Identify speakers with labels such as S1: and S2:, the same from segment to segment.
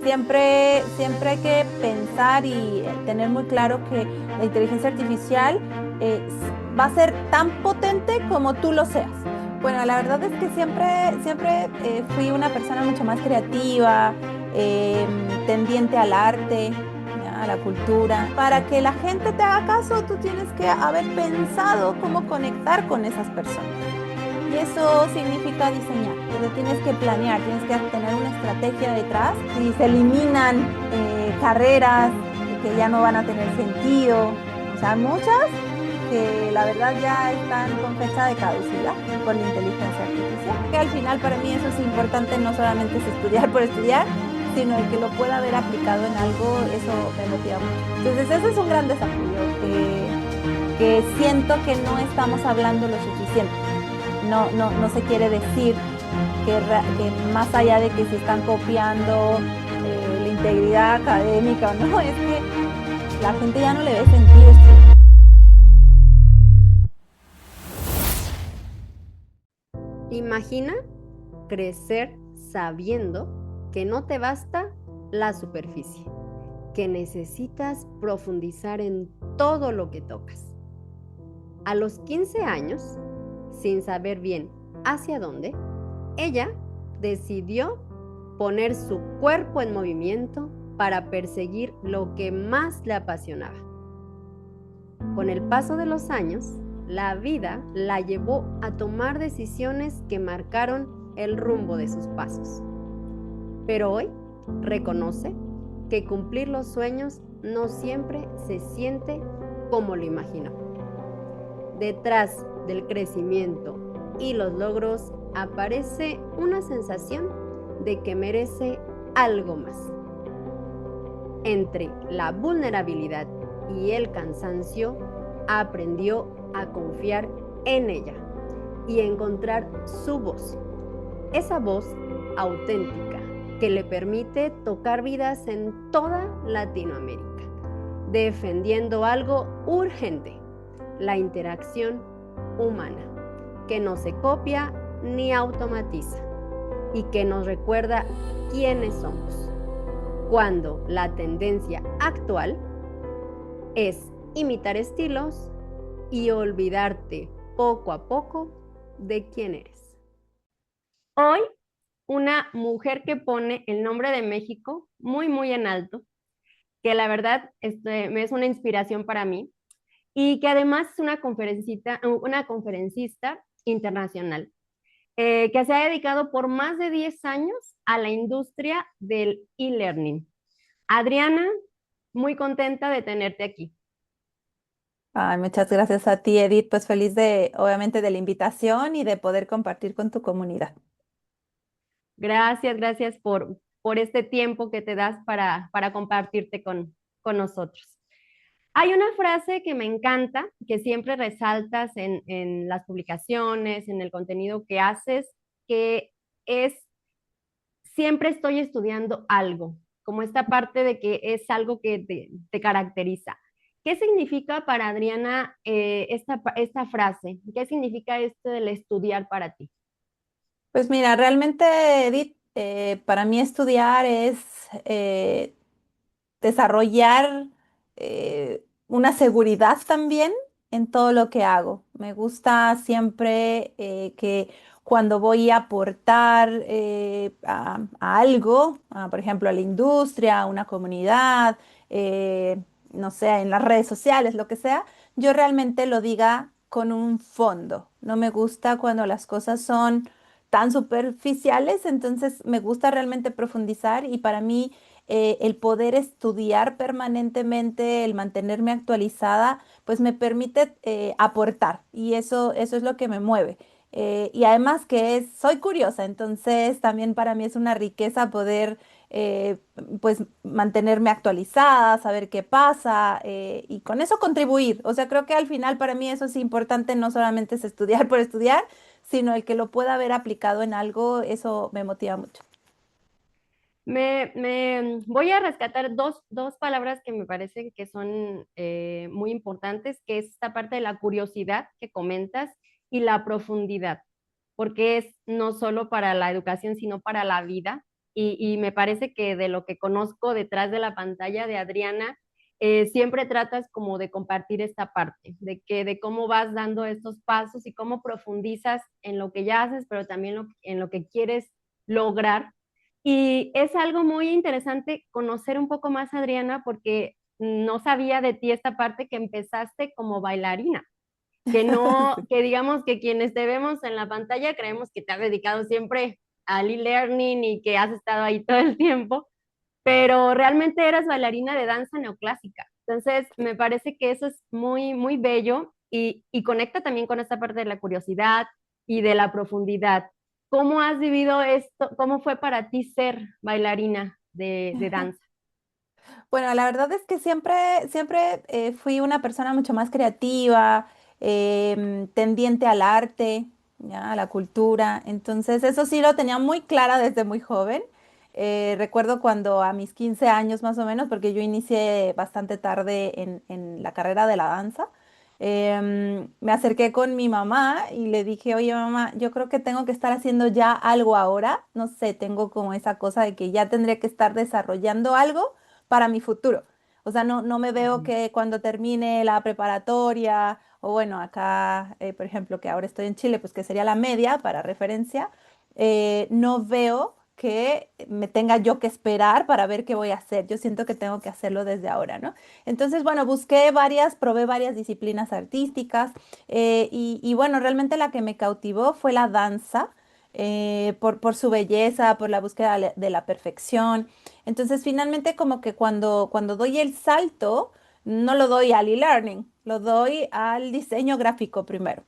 S1: siempre hay que pensar y tener muy claro que la inteligencia artificial va a ser tan potente como tú lo seas. Bueno, la verdad es que siempre fui una persona mucho más creativa, tendiente al arte, ¿ya? A la cultura. Para que la gente te haga caso, tú tienes que haber pensado cómo conectar con esas personas. Y eso significa diseñar. Entonces tienes que planear, tienes que tener una estrategia detrás. Y se eliminan carreras que ya no van a tener sentido. O sea, muchas que la verdad ya están con fecha de caducidad por la inteligencia artificial. Que al final para mí eso es importante, no solamente es estudiar por estudiar, sino el que lo pueda haber aplicado en algo, eso me motiva mucho. Entonces ese es un gran desafío que siento que no estamos hablando lo suficiente. No se quiere decir que más allá de que se están copiando la integridad académica o no, es que la gente ya no le ve sentido estudiar.
S2: Imagina crecer sabiendo que no te basta la superficie, que necesitas profundizar en todo lo que tocas. A los 15 años, sin saber bien hacia dónde, ella decidió poner su cuerpo en movimiento para perseguir lo que más le apasionaba. Con el paso de los años, la vida la llevó a tomar decisiones que marcaron el rumbo de sus pasos. Pero hoy reconoce que cumplir los sueños no siempre se siente como lo imaginó. Detrás del crecimiento y los logros aparece una sensación de que merece algo más. Entre la vulnerabilidad y el cansancio, aprendió a confiar en ella y encontrar su voz. Esa voz auténtica que le permite tocar vidas en toda Latinoamérica, defendiendo algo urgente, la interacción humana, que no se copia ni automatiza y que nos recuerda quiénes somos, cuando la tendencia actual es imitar estilos y olvidarte poco a poco de quién eres. Hoy, una mujer que pone el nombre de México muy, muy en alto, que la verdad es una inspiración para mí y que además es una conferencista internacional que se ha dedicado por más de 10 años a la industria del e-learning. Adriana, muy contenta de tenerte aquí.
S1: Ay, muchas gracias a ti, Edith. Pues feliz de, obviamente, de la invitación y de poder compartir con tu comunidad.
S2: Gracias por este tiempo que te das para compartirte con nosotros. Hay una frase que me encanta, que siempre resaltas en las publicaciones, en el contenido que haces, que es siempre estoy estudiando algo, como esta parte de que es algo que te caracteriza. ¿Qué significa para Adriana esta frase? ¿Qué significa esto del estudiar para ti?
S1: Pues mira, realmente, Edith, para mí estudiar es desarrollar una seguridad también en todo lo que hago. Me gusta siempre que cuando voy a aportar a algo, por ejemplo, a la industria, a una comunidad, no sé, en las redes sociales, lo que sea, yo realmente lo diga con un fondo. No me gusta cuando las cosas son tan superficiales, entonces me gusta realmente profundizar y para mí el poder estudiar permanentemente, el mantenerme actualizada, pues me permite aportar y eso es lo que me mueve. Y además que soy curiosa, entonces también para mí es una riqueza poder eh, pues mantenerme actualizada, saber qué pasa y con eso contribuir. O sea, creo que al final para mí eso es importante, no solamente es estudiar por estudiar, sino el que lo pueda haber aplicado en algo, eso me motiva mucho.
S2: Voy a rescatar dos palabras que me parecen que son muy importantes, que es esta parte de la curiosidad que comentas y la profundidad, porque es no solo para la educación, sino para la vida y me parece que de lo que conozco detrás de la pantalla de Adriana, siempre tratas como de compartir esta parte, de cómo vas dando estos pasos y cómo profundizas en lo que ya haces, pero también en lo que quieres lograr. Y es algo muy interesante conocer un poco más, Adriana, porque no sabía de ti esta parte que empezaste como bailarina, que no, que digamos que quienes te vemos en la pantalla creemos que te has dedicado siempre al e-learning y que has estado ahí todo el tiempo, pero realmente eras bailarina de danza neoclásica. Entonces, me parece que eso es muy, muy bello y conecta también con esta parte de la curiosidad y de la profundidad. ¿Cómo has vivido esto? ¿Cómo fue para ti ser bailarina de danza?
S1: Bueno, la verdad es que siempre fui una persona mucho más creativa, tendiente al arte, ¿ya? A la cultura. Entonces, eso sí lo tenía muy clara desde muy joven. Recuerdo cuando a mis 15 años más o menos, porque yo inicié bastante tarde en la carrera de la danza, me acerqué con mi mamá y le dije, oye mamá, yo creo que tengo que estar haciendo ya algo ahora. No sé, tengo como esa cosa de que ya tendría que estar desarrollando algo para mi futuro. O sea, no me veo
S2: Ujú.
S1: que cuando termine la preparatoria, o bueno, acá, por ejemplo, que ahora estoy en Chile, pues que sería la media para referencia, no veo que me tenga yo que esperar para ver qué voy a hacer. Yo siento que tengo que hacerlo desde ahora, ¿no? Entonces, bueno, probé varias disciplinas artísticas y bueno, realmente la que me cautivó fue la danza. Por su belleza, por la búsqueda de la perfección. Entonces, finalmente, como que cuando doy el salto, no lo doy al e-learning, lo doy al diseño gráfico primero,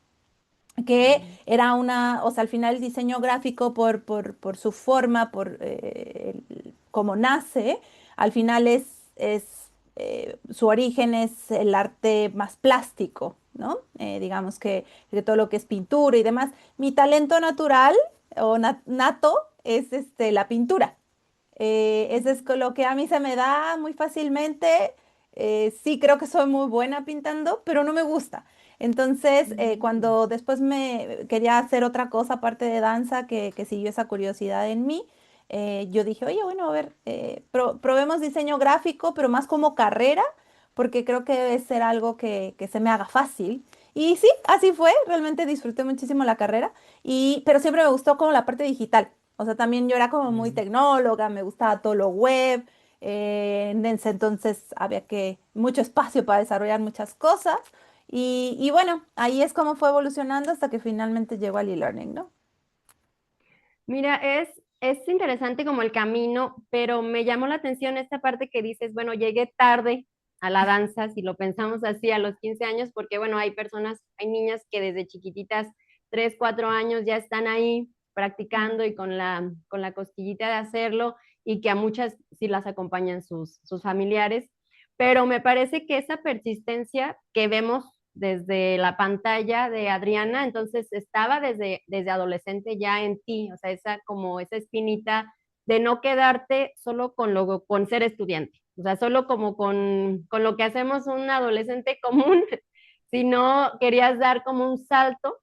S1: que
S2: Mm.
S1: era o sea, al final el diseño gráfico por su forma, cómo nace, al final su origen es el arte más plástico, ¿no? Digamos que de todo lo que es pintura y demás. Mi talento natural o nato es la pintura. Eso es con lo que a mí se me da muy fácilmente. Sí, creo que soy muy buena pintando, pero no me gusta. Entonces,
S2: Mm.
S1: cuando después me quería hacer otra cosa aparte de danza que siguió esa curiosidad en mí, yo dije, oye, bueno, a ver, probemos diseño gráfico, pero más como carrera, porque creo que debe ser algo que se me haga fácil. Y sí, así fue, realmente disfruté muchísimo la carrera, pero siempre me gustó como la parte digital. O sea, también yo era como muy
S2: Mm.
S1: tecnóloga, me gustaba todo lo web. En ese entonces había mucho espacio para desarrollar muchas cosas. Y bueno, ahí es como fue evolucionando hasta que finalmente llegó al e-learning, ¿no?
S2: Mira, es interesante como el camino, pero me llamó la atención esta parte que dices, bueno, llegué tarde a la danza, si lo pensamos así, a los 15 años, porque bueno, hay personas, hay niñas que desde chiquititas, 3 4 años ya están ahí
S1: Mm.
S2: practicando y con la cosquillita de hacerlo y que a muchas sí las acompañan sus familiares, pero me parece que esa persistencia que vemos desde la pantalla de Adriana, entonces estaba desde adolescente ya en ti, o sea, esa como esa espinita de no quedarte solo con ser estudiante, o sea, solo como con lo que hacemos un adolescente común, sino querías dar como un salto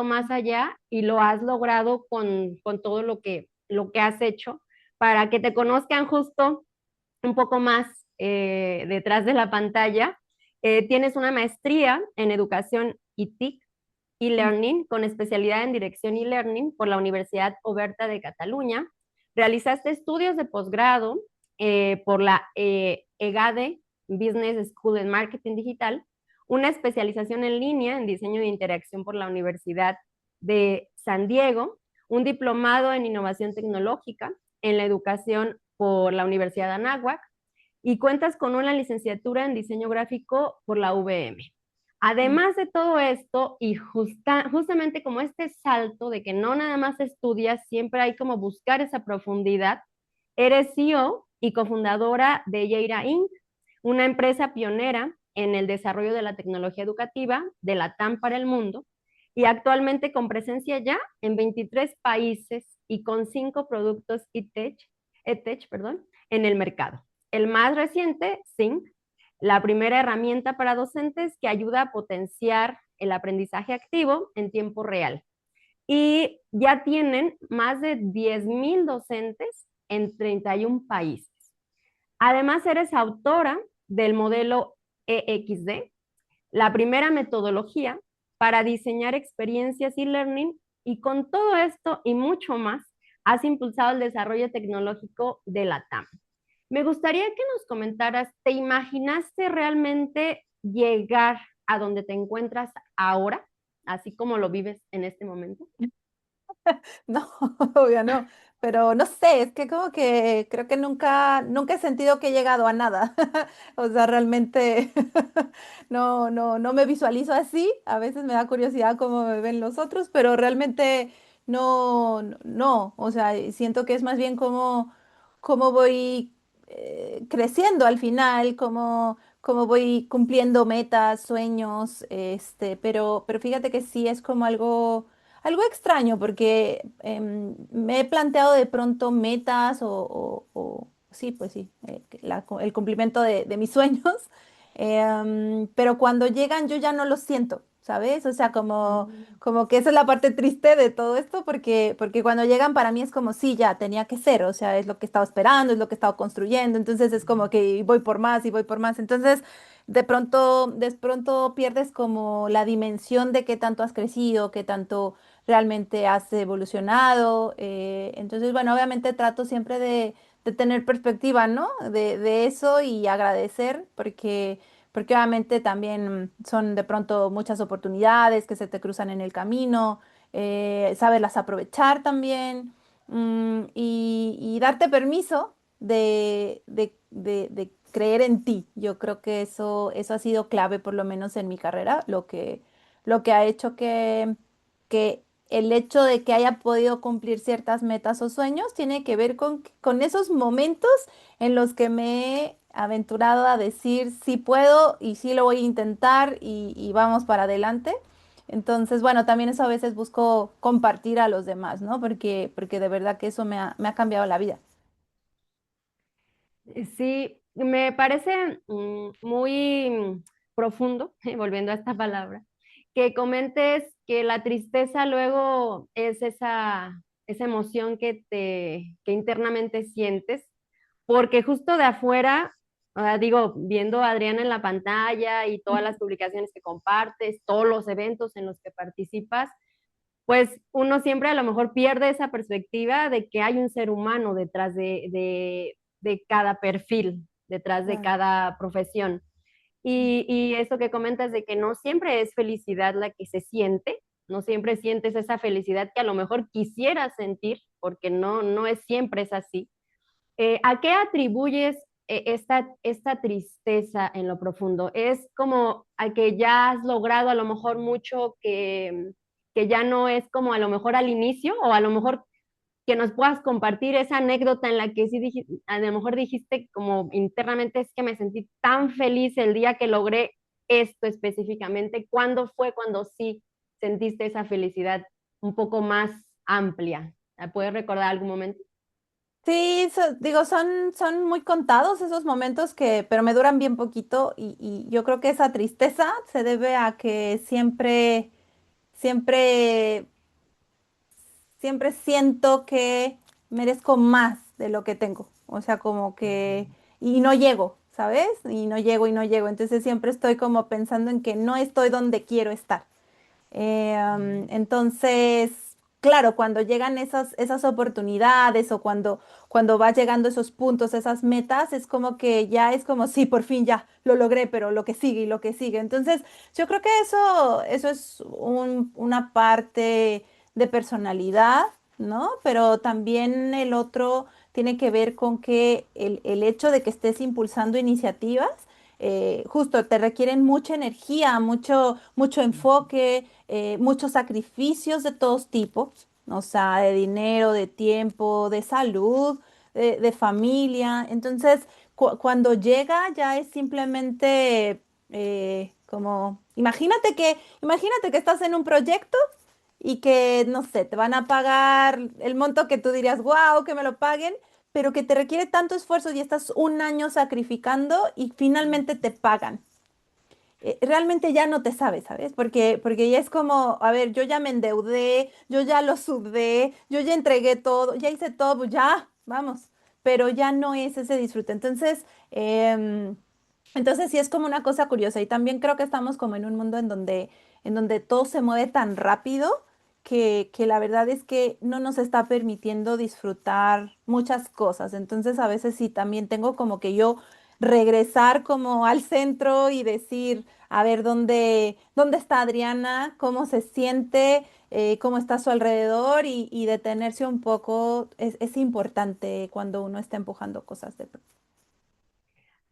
S2: más allá y lo has logrado con todo lo que has hecho para que te conozcan justo un poco más detrás de la pantalla. Tienes una maestría en educación ITIC
S1: Mm.
S2: e-learning con especialidad en dirección e-learning por la Universidad Oberta de Cataluña. Realizaste estudios de posgrado por la EGADE Business School en Marketing Digital, una especialización en línea en diseño de interacción por la Universidad de San Diego, un diplomado en innovación tecnológica en la educación por la Universidad de Anáhuac y cuentas con una licenciatura en diseño gráfico por la UVM.
S1: Mm.
S2: Además de todo esto, y justamente como este salto de que no nada más estudias, siempre hay como buscar esa profundidad, eres CEO y cofundadora de Yeira Inc., una empresa pionera en el desarrollo de la tecnología educativa de la TAM para el mundo, y actualmente con presencia ya en 23 países y con 5 productos EdTech, perdón, en el mercado. El más reciente, Sync, la primera herramienta para docentes que ayuda a potenciar el aprendizaje activo en tiempo real. Y ya tienen más de 10,000 docentes en 31 países. Además, eres autora del modelo EXD, la primera metodología para diseñar experiencias e-learning, y con todo esto y mucho más, has impulsado el desarrollo tecnológico de la TAM. Me gustaría que nos comentaras, ¿te imaginaste realmente llegar a donde te encuentras ahora, así como lo vives en este momento?
S1: No, obvio no, pero no sé, es que como que creo que nunca he sentido que he llegado a nada. O sea, realmente no me visualizo así. A veces me da curiosidad cómo me ven los otros, pero realmente no. O sea, siento que es más bien como voy creciendo al final, como voy cumpliendo metas, sueños, pero fíjate que sí es como algo extraño porque me he planteado de pronto metas sí, pues sí, el cumplimiento de mis sueños, pero cuando llegan yo ya no los siento, ¿sabes? O sea,
S2: Mm.
S1: como que esa es la parte triste de todo esto porque cuando llegan para mí es como, sí, ya tenía que ser, o sea, es lo que he estado esperando, es lo que he estado construyendo, entonces es como que voy por más y voy por más, entonces de pronto pierdes como la dimensión de qué tanto has crecido, qué tanto realmente has evolucionado. Entonces, bueno, obviamente trato siempre de tener perspectiva, ¿no? De eso y agradecer, porque obviamente también son de pronto muchas oportunidades que se te cruzan en el camino, saberlas aprovechar también, y darte permiso de creer en ti. Yo creo que eso ha sido clave, por lo menos en mi carrera, lo que ha hecho que el hecho de que haya podido cumplir ciertas metas o sueños tiene que ver con esos momentos en los que me he aventurado a decir sí puedo y sí lo voy a intentar y vamos para adelante. Entonces, bueno, también eso a veces busco compartir a los demás, ¿no? Porque de verdad que eso me ha cambiado la vida.
S2: Sí, me parece muy profundo, volviendo a esta palabra, que comentes que la tristeza luego es esa emoción que internamente sientes, porque justo de afuera, digo, viendo a Adriana en la pantalla y todas las publicaciones que compartes, todos los eventos en los que participas, pues uno siempre a lo mejor pierde esa perspectiva de que hay un ser humano detrás de cada perfil, detrás de
S1: Claro.
S2: cada profesión. Y eso que comentas de que no siempre es felicidad la que se siente, no siempre sientes esa felicidad que a lo mejor quisieras sentir, porque no es siempre es así. ¿A qué atribuyes esta tristeza en lo profundo? ¿Es como a que ya has logrado a lo mejor mucho que ya no es como a lo mejor al inicio, o a lo mejor que nos puedas compartir esa anécdota en la que sí a lo mejor dijiste como internamente, es que me sentí tan feliz el día que logré esto específicamente? ¿Cuándo fue cuando sí sentiste esa felicidad un poco más amplia? ¿Puedes recordar algún momento?
S1: Sí, digo, son muy contados esos momentos pero me duran bien poquito y yo creo que esa tristeza se debe a que siempre, siempre siento que merezco más de lo que tengo. O sea, como que, y no llego, ¿sabes? Y no llego y no llego. Entonces siempre estoy como pensando en que no estoy donde quiero estar. Entonces, claro, cuando llegan esas oportunidades o cuando va llegando esos puntos, esas metas, es como que ya es como, sí, por fin ya lo logré, pero lo que sigue y lo que sigue. Entonces, yo creo que eso es una parte de personalidad, ¿no? Pero también el otro tiene que ver con que el hecho de que estés impulsando iniciativas, justo te requieren mucha energía, mucho enfoque, muchos sacrificios de todos tipos, o sea, de dinero, de tiempo, de salud, de familia. Entonces, cuando llega ya es simplemente como, imagínate que estás en un proyecto y que, no sé, te van a pagar el monto que tú dirías, wow, que me lo paguen, pero que te requiere tanto esfuerzo y estás un año sacrificando y finalmente te pagan. Realmente ya no te sabes, ¿sabes? Porque ya es como, a ver, yo ya me endeudé, yo ya lo sudé, yo ya entregué todo, ya hice todo, pues ya, vamos. pero ya no es ese disfrute. Entonces sí es como una cosa curiosa y también creo que estamos como en un mundo en donde todo se mueve tan rápido que la verdad es que no nos está permitiendo disfrutar muchas cosas. Entonces a veces sí también tengo como que yo regresar como al centro y decir, a ver, ¿dónde está Adriana? ¿Cómo se siente? ¿Cómo está a su alrededor? Y detenerse un poco es importante cuando uno está empujando cosas de pronto.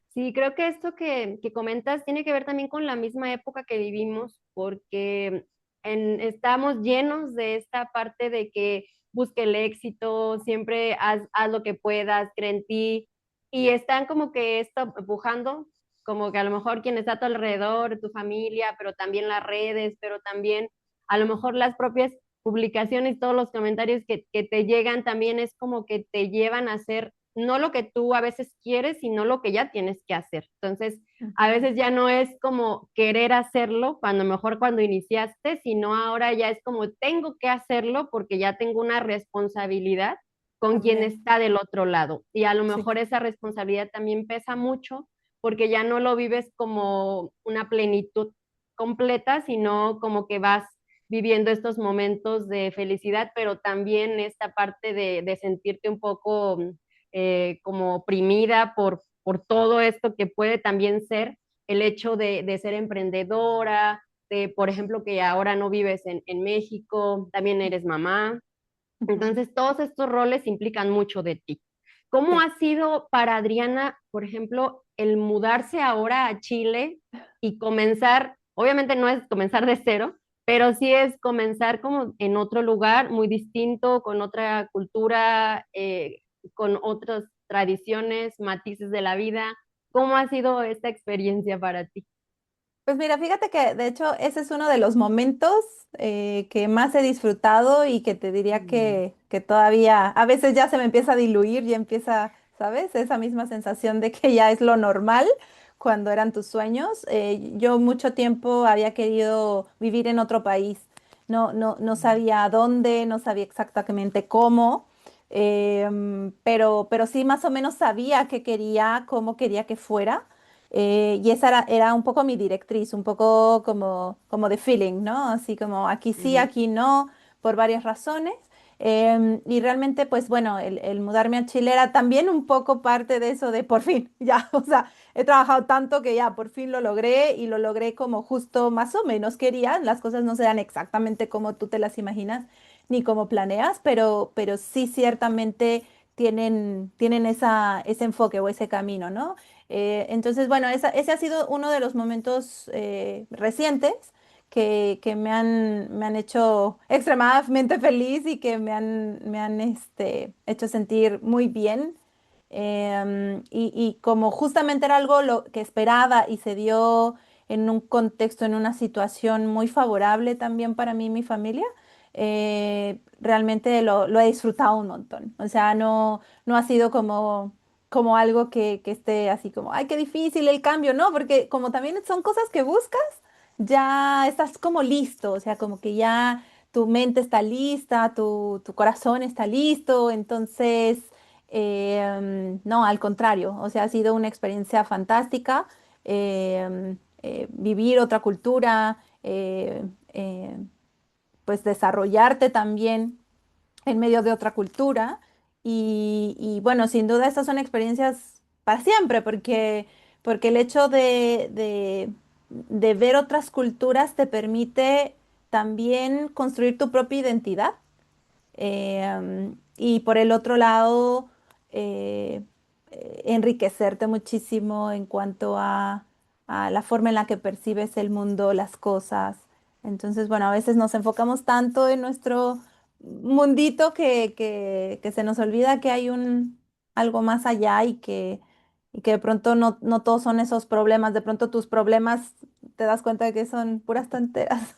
S2: Sí, creo que esto que comentas tiene que ver también con la misma época que vivimos, porque estamos llenos de esta parte de que busque el éxito, siempre haz lo que puedas, cree en ti, y están como que esto empujando, como que a lo mejor quien está a tu alrededor, tu familia, pero también las redes, pero también a lo mejor las propias publicaciones, todos los comentarios que te llegan también es como que te llevan a hacer no lo que tú a veces quieres, sino lo que ya tienes que hacer. Entonces, a
S1: Ujú.
S2: veces ya no es como querer hacerlo, cuando mejor cuando iniciaste, sino ahora ya es como tengo que hacerlo porque ya tengo una responsabilidad con quien
S1: También,
S2: está del otro lado. Y a lo
S1: sí.
S2: mejor esa responsabilidad también pesa mucho porque ya no lo vives como una plenitud completa, sino como que vas viviendo estos momentos de felicidad, pero también esta parte de sentirte un poco como oprimida por todo esto que puede también ser el hecho de ser emprendedora, de, por ejemplo, que ahora no vives en México, también eres mamá.
S1: Ujú.
S2: Entonces, todos estos roles implican mucho de ti. ¿Cómo
S1: Sí.
S2: ha sido para Adriana, por ejemplo, el mudarse ahora a Chile y comenzar, obviamente no es comenzar de cero, pero sí es comenzar como en otro lugar muy distinto, con otra cultura, con otras tradiciones, matices de la vida? ¿Cómo ha sido esta experiencia para ti?
S1: Pues mira, fíjate que de hecho ese es uno de los momentos que más he disfrutado y que te diría
S2: Mm.
S1: que todavía a veces ya se me empieza a diluir, ya empieza, ¿sabes? Esa misma sensación de que ya es lo normal cuando eran tus sueños. Yo mucho tiempo había querido vivir en otro país. No sabía dónde, no sabía exactamente cómo, pero sí más o menos sabía qué quería, cómo quería que fuera. Y esa era un poco mi directriz, un poco como de feeling, ¿no? Así como aquí sí,
S2: Ujú.
S1: aquí no, por varias razones. Y realmente, pues bueno, el mudarme a Chile era también un poco parte de eso de por fin, ya, o sea, he trabajado tanto que ya por fin lo logré y lo logré como justo más o menos quería. Las cosas no se dan exactamente como tú te las imaginas ni como planeas, pero sí ciertamente tienen ese enfoque o ese camino, ¿no? Entonces, bueno, ese ha sido uno de los momentos recientes que me han hecho extremadamente feliz y que me han hecho sentir muy bien. Y como justamente era algo lo que esperaba y se dio en un contexto, en una situación muy favorable también para mí y mi familia, realmente lo he disfrutado un montón. O sea, no ha sido como algo que esté así como, ay, qué difícil el cambio, ¿no? Porque como también son cosas que buscas, ya estás como listo, o sea, como que ya tu mente está lista, tu corazón está listo, entonces, no, al contrario, o sea, ha sido una experiencia fantástica, vivir otra cultura, pues desarrollarte también en medio de otra cultura. Y bueno, sin duda estas son experiencias para siempre, porque el hecho de ver otras culturas te permite también construir tu propia identidad. Y por el otro lado, eh, enriquecerte muchísimo en cuanto a la forma en la que percibes el mundo, las cosas. Entonces, bueno, a veces nos enfocamos tanto en nuestro mundito que se nos olvida que hay algo más allá y que de pronto no todos son esos problemas. De pronto tus problemas te das cuenta de que son puras tonteras.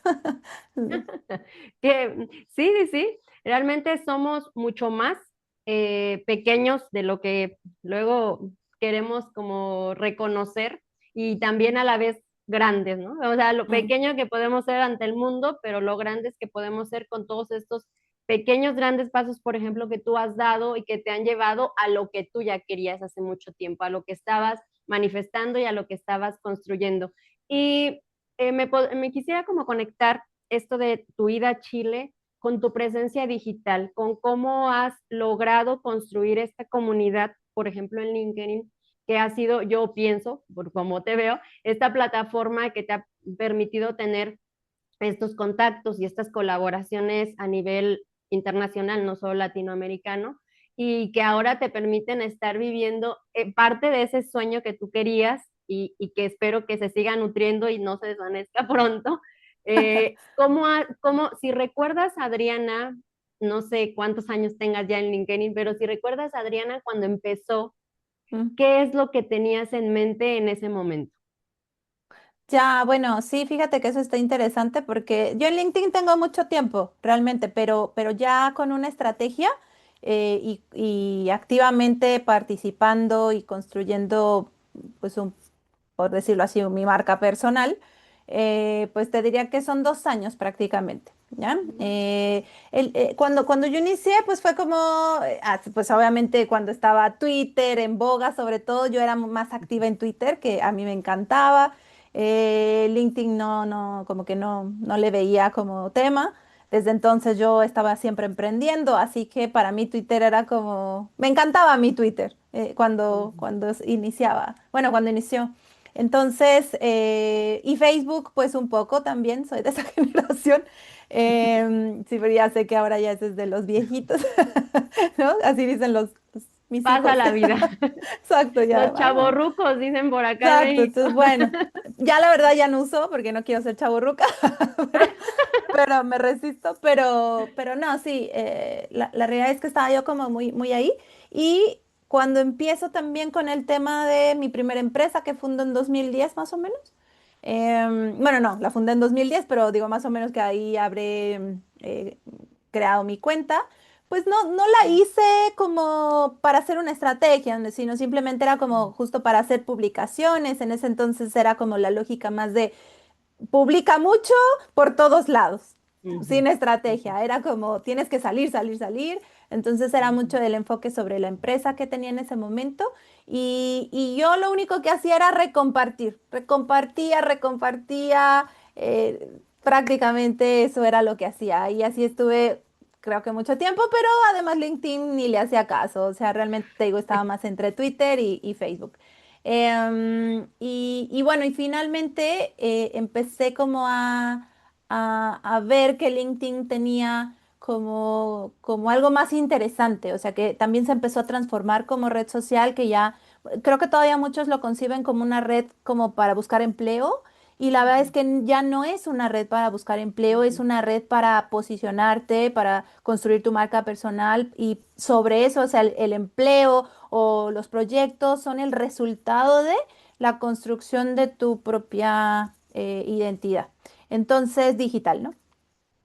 S2: Que sí, sí, sí, realmente somos mucho más pequeños de lo que luego queremos como reconocer y también a la vez grandes, ¿no? O sea, lo
S1: Mm,
S2: pequeño que podemos ser ante el mundo, pero lo grandes que podemos ser con todos estos pequeños, grandes pasos, por ejemplo, que tú has dado y que te han llevado a lo que tú ya querías hace mucho tiempo, a lo que estabas manifestando y a lo que estabas construyendo. Y me quisiera como conectar esto de tu ida a Chile con tu presencia digital, con cómo has logrado construir esta comunidad, por ejemplo, en LinkedIn, que ha sido, yo pienso, por cómo te veo, esta plataforma que te ha permitido tener estos contactos y estas colaboraciones a nivel internacional, no solo latinoamericano, y que ahora te permiten estar viviendo parte de ese sueño que tú querías y que espero que se siga nutriendo y no se desvanezca pronto. Si recuerdas a Adriana, no sé cuántos años tengas ya en LinkedIn, pero si recuerdas a Adriana cuando empezó,
S1: Mm.
S2: ¿qué es lo que tenías en mente en ese momento?
S1: Ya, bueno, sí, fíjate que eso está interesante porque yo en LinkedIn tengo mucho tiempo, realmente, pero ya con una estrategia y activamente participando y construyendo, pues, por decirlo así, mi marca personal, pues te diría que son 2 años prácticamente, ¿ya? Cuando yo inicié, pues fue como, pues obviamente cuando estaba Twitter en boga, sobre todo, yo era más activa en Twitter, que a mí me encantaba. LinkedIn como que no le veía como tema. Desde entonces yo estaba siempre emprendiendo, así que para mí Twitter era como, me encantaba mi Twitter cuando iniciaba, bueno, cuando inició. Entonces, y Facebook, pues un poco también, soy de esa generación. Sí, pero ya sé que ahora ya es de los viejitos, ¿no? Así dicen mis
S2: Pasa
S1: hijos.
S2: la vida.
S1: Exacto, ya.
S2: Los chavorrucos dicen por acá en
S1: Exacto,
S2: México.
S1: entonces bueno, ya la verdad ya no uso porque no quiero ser chavorruca, pero, pero me resisto, pero no, sí, la realidad es que estaba yo como muy ahí y cuando empiezo también con el tema de mi primera empresa que fundó en 2010 más o menos, bueno, no, la fundé en 2010 pero digo más o menos que ahí habré creado mi cuenta. Pues no la hice como para hacer una estrategia, sino simplemente era como justo para hacer publicaciones. En ese entonces era como la lógica más de publica mucho por todos lados,
S2: Ujú,
S1: sin
S2: ujú,
S1: estrategia. Era como tienes que salir, salir, salir. Entonces era mucho el enfoque sobre la empresa que tenía en ese momento. Y yo lo único que hacía era recompartir, recompartía. Prácticamente eso era lo que hacía. Y así estuve, creo que mucho tiempo, pero además LinkedIn ni le hacía caso. O sea, realmente te digo, estaba más entre Twitter y Facebook. Y bueno, y finalmente empecé como a ver que LinkedIn tenía como algo más interesante, o sea que también se empezó a transformar como red social, que ya creo que todavía muchos lo conciben como una red como para buscar empleo. Y la verdad es
S2: ujú,
S1: que ya no es una red para buscar empleo, es
S2: ujú,
S1: una red para posicionarte, para construir tu marca personal y sobre eso, o sea, el empleo o los proyectos son el resultado de la construcción de tu propia identidad. Entonces, digital, ¿no?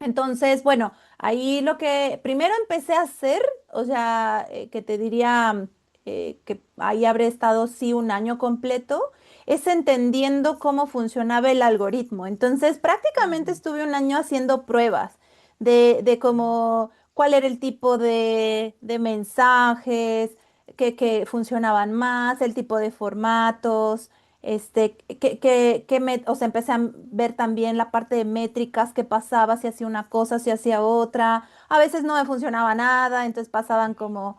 S1: Entonces, bueno, ahí lo que primero empecé a hacer, o sea, que te diría que ahí habré estado sí un año completo, es entendiendo cómo funcionaba el algoritmo. Entonces, prácticamente
S2: ujú,
S1: estuve un año haciendo pruebas de cómo, cuál era el tipo de mensajes que funcionaban más, el tipo de formatos. O sea, empecé a ver también la parte de métricas, qué pasaba, si hacía una cosa, si hacía otra. A veces no me funcionaba nada, entonces pasaban como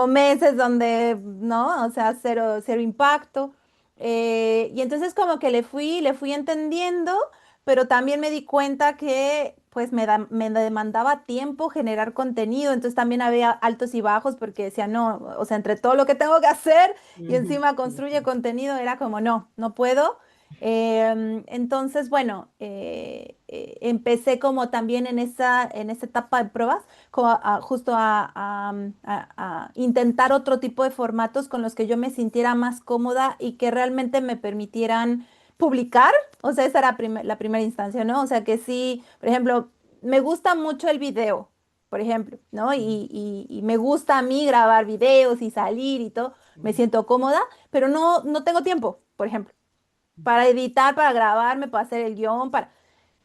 S1: meses donde, ¿no? O sea, cero impacto. Y entonces como que le fui entendiendo, pero también me di cuenta que pues me demandaba tiempo generar contenido, entonces también había altos y bajos porque decía, no, o sea, entre todo lo que tengo que hacer y
S2: ujú,
S1: encima construye
S2: ujú.
S1: contenido, era como, no puedo. Entonces, bueno, empecé como también en esa etapa de pruebas, como justo a intentar otro tipo de formatos con los que yo me sintiera más cómoda y que realmente me permitieran publicar. O sea, esa era la primera instancia, ¿no? O sea, que sí, por ejemplo, me gusta mucho el video, por ejemplo, ¿no? Y me gusta a mí grabar videos y salir y todo, me siento cómoda, pero no tengo tiempo, por ejemplo, para editar, para grabarme, para hacer el guión, para...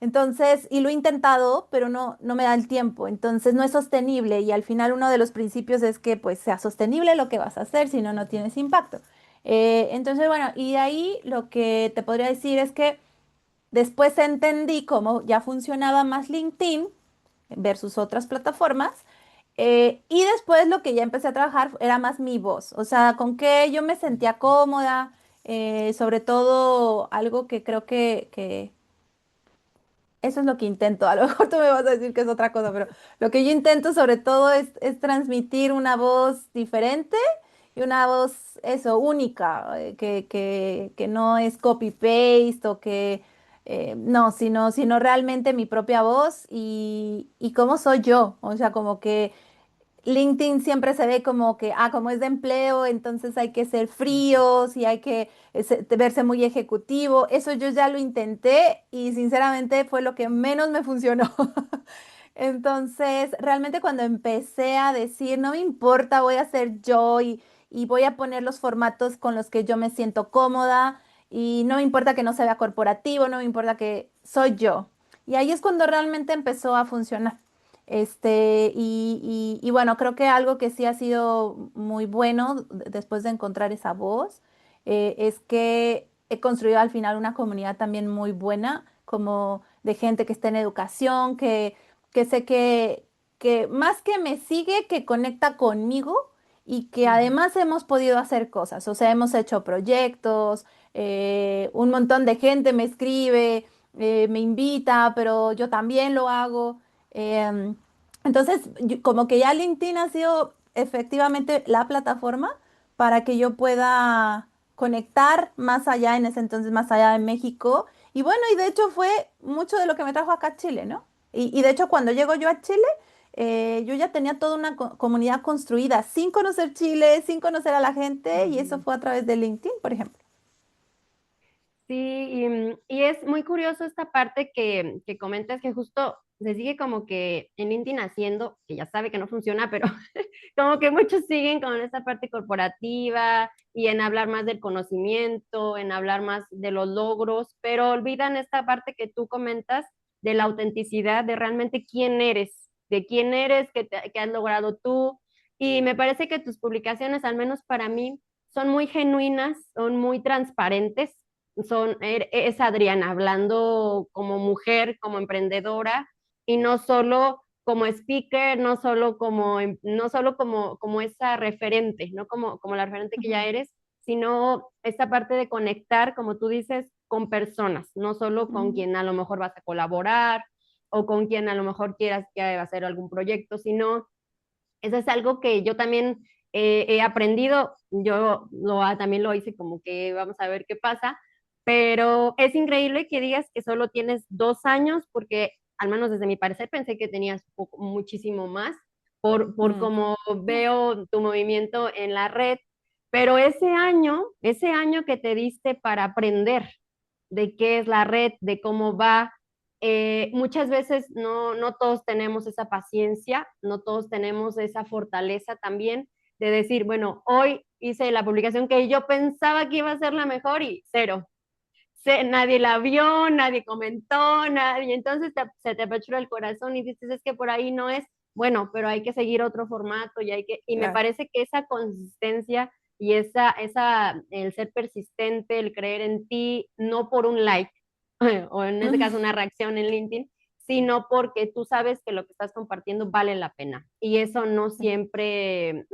S1: Entonces, y lo he intentado, pero no me da el tiempo. Entonces, no es sostenible. Y al final uno de los principios es que pues sea sostenible lo que vas a hacer, si no, no tienes impacto. Entonces, bueno, y de ahí lo que te podría decir es que después entendí cómo ya funcionaba más LinkedIn versus otras plataformas. Y después lo que ya empecé a trabajar era más mi voz, o sea, con que yo me sentía cómoda, sobre todo algo que creo que eso es lo que intento. A lo mejor tú me vas a decir que es otra cosa, pero lo que yo intento sobre todo es transmitir una voz diferente y una voz, eso, única, que no es copy-paste o que, no, sino realmente mi propia voz y cómo soy yo. O sea, como que LinkedIn siempre se ve como que, como es de empleo, entonces hay que ser fríos y hay que verse muy ejecutivo. Eso yo ya lo intenté y sinceramente fue lo que menos me funcionó. Entonces, realmente cuando empecé a decir, no me importa, voy a ser yo y voy a poner los formatos con los que yo me siento cómoda y no me importa que no se vea corporativo, no me importa que soy yo. Y ahí es cuando realmente empezó a funcionar. Y bueno, creo que algo que sí ha sido muy bueno después de encontrar esa voz, es que he construido al final una comunidad también muy buena, como de gente que está en educación, que sé que más que me sigue, que conecta conmigo y que
S2: Ujú.
S1: además hemos podido hacer cosas, o sea, hemos hecho proyectos, un montón de gente me escribe, me invita, pero yo también lo hago. Em, entonces, como que ya LinkedIn ha sido efectivamente la plataforma para que yo pueda conectar más allá, en ese entonces más allá de México. Y bueno, y de hecho fue mucho de lo que me trajo acá a Chile, ¿no? Y de hecho cuando llego yo a Chile, yo ya tenía toda una comunidad construida sin conocer Chile, sin conocer a la gente, y eso
S2: Ujú.
S1: fue a través de LinkedIn, por ejemplo.
S2: Sí, y es muy curioso esta parte que comentas que justo se sigue como que en LinkedIn haciendo, que ya sabe que no funciona, pero como que muchos siguen con esta parte corporativa y en hablar más del conocimiento, en hablar más de los logros, pero olvidan esta parte que tú comentas de la autenticidad, de realmente quién eres, de quién eres, que has logrado tú. Y me parece que tus publicaciones, al menos para mí, son muy genuinas, son muy transparentes, es Adriana hablando como mujer, como emprendedora y no solo como speaker, no solo como esa referente, no como la referente que ya
S1: Ujú,
S2: eres, sino esta parte de conectar, como tú dices, con personas, no solo con
S1: ujú,
S2: quien a lo mejor vas a colaborar o con quien a lo mejor quieras que hacer algún proyecto, sino eso es algo que yo también he aprendido, también lo hice como que vamos a ver qué pasa, pero es increíble que digas que solo tienes 2 años, porque al menos desde mi parecer pensé que tenías muchísimo más por
S1: mm,
S2: cómo veo tu movimiento en la red, pero ese año que te diste para aprender de qué es la red, de cómo va, muchas veces no todos tenemos esa paciencia, no todos tenemos esa fortaleza también de decir, bueno, hoy hice la publicación que yo pensaba que iba a ser la mejor y cero. Nadie la vio, nadie comentó, nadie. Entonces se te apachura el corazón y dices, es que por ahí no es. Bueno, pero hay que seguir otro formato y me
S1: claro.
S2: parece que esa consistencia y el ser persistente, el creer en ti, no por un like, o en este caso una reacción en LinkedIn, sino porque tú sabes que lo que estás compartiendo vale la pena. Y eso no siempre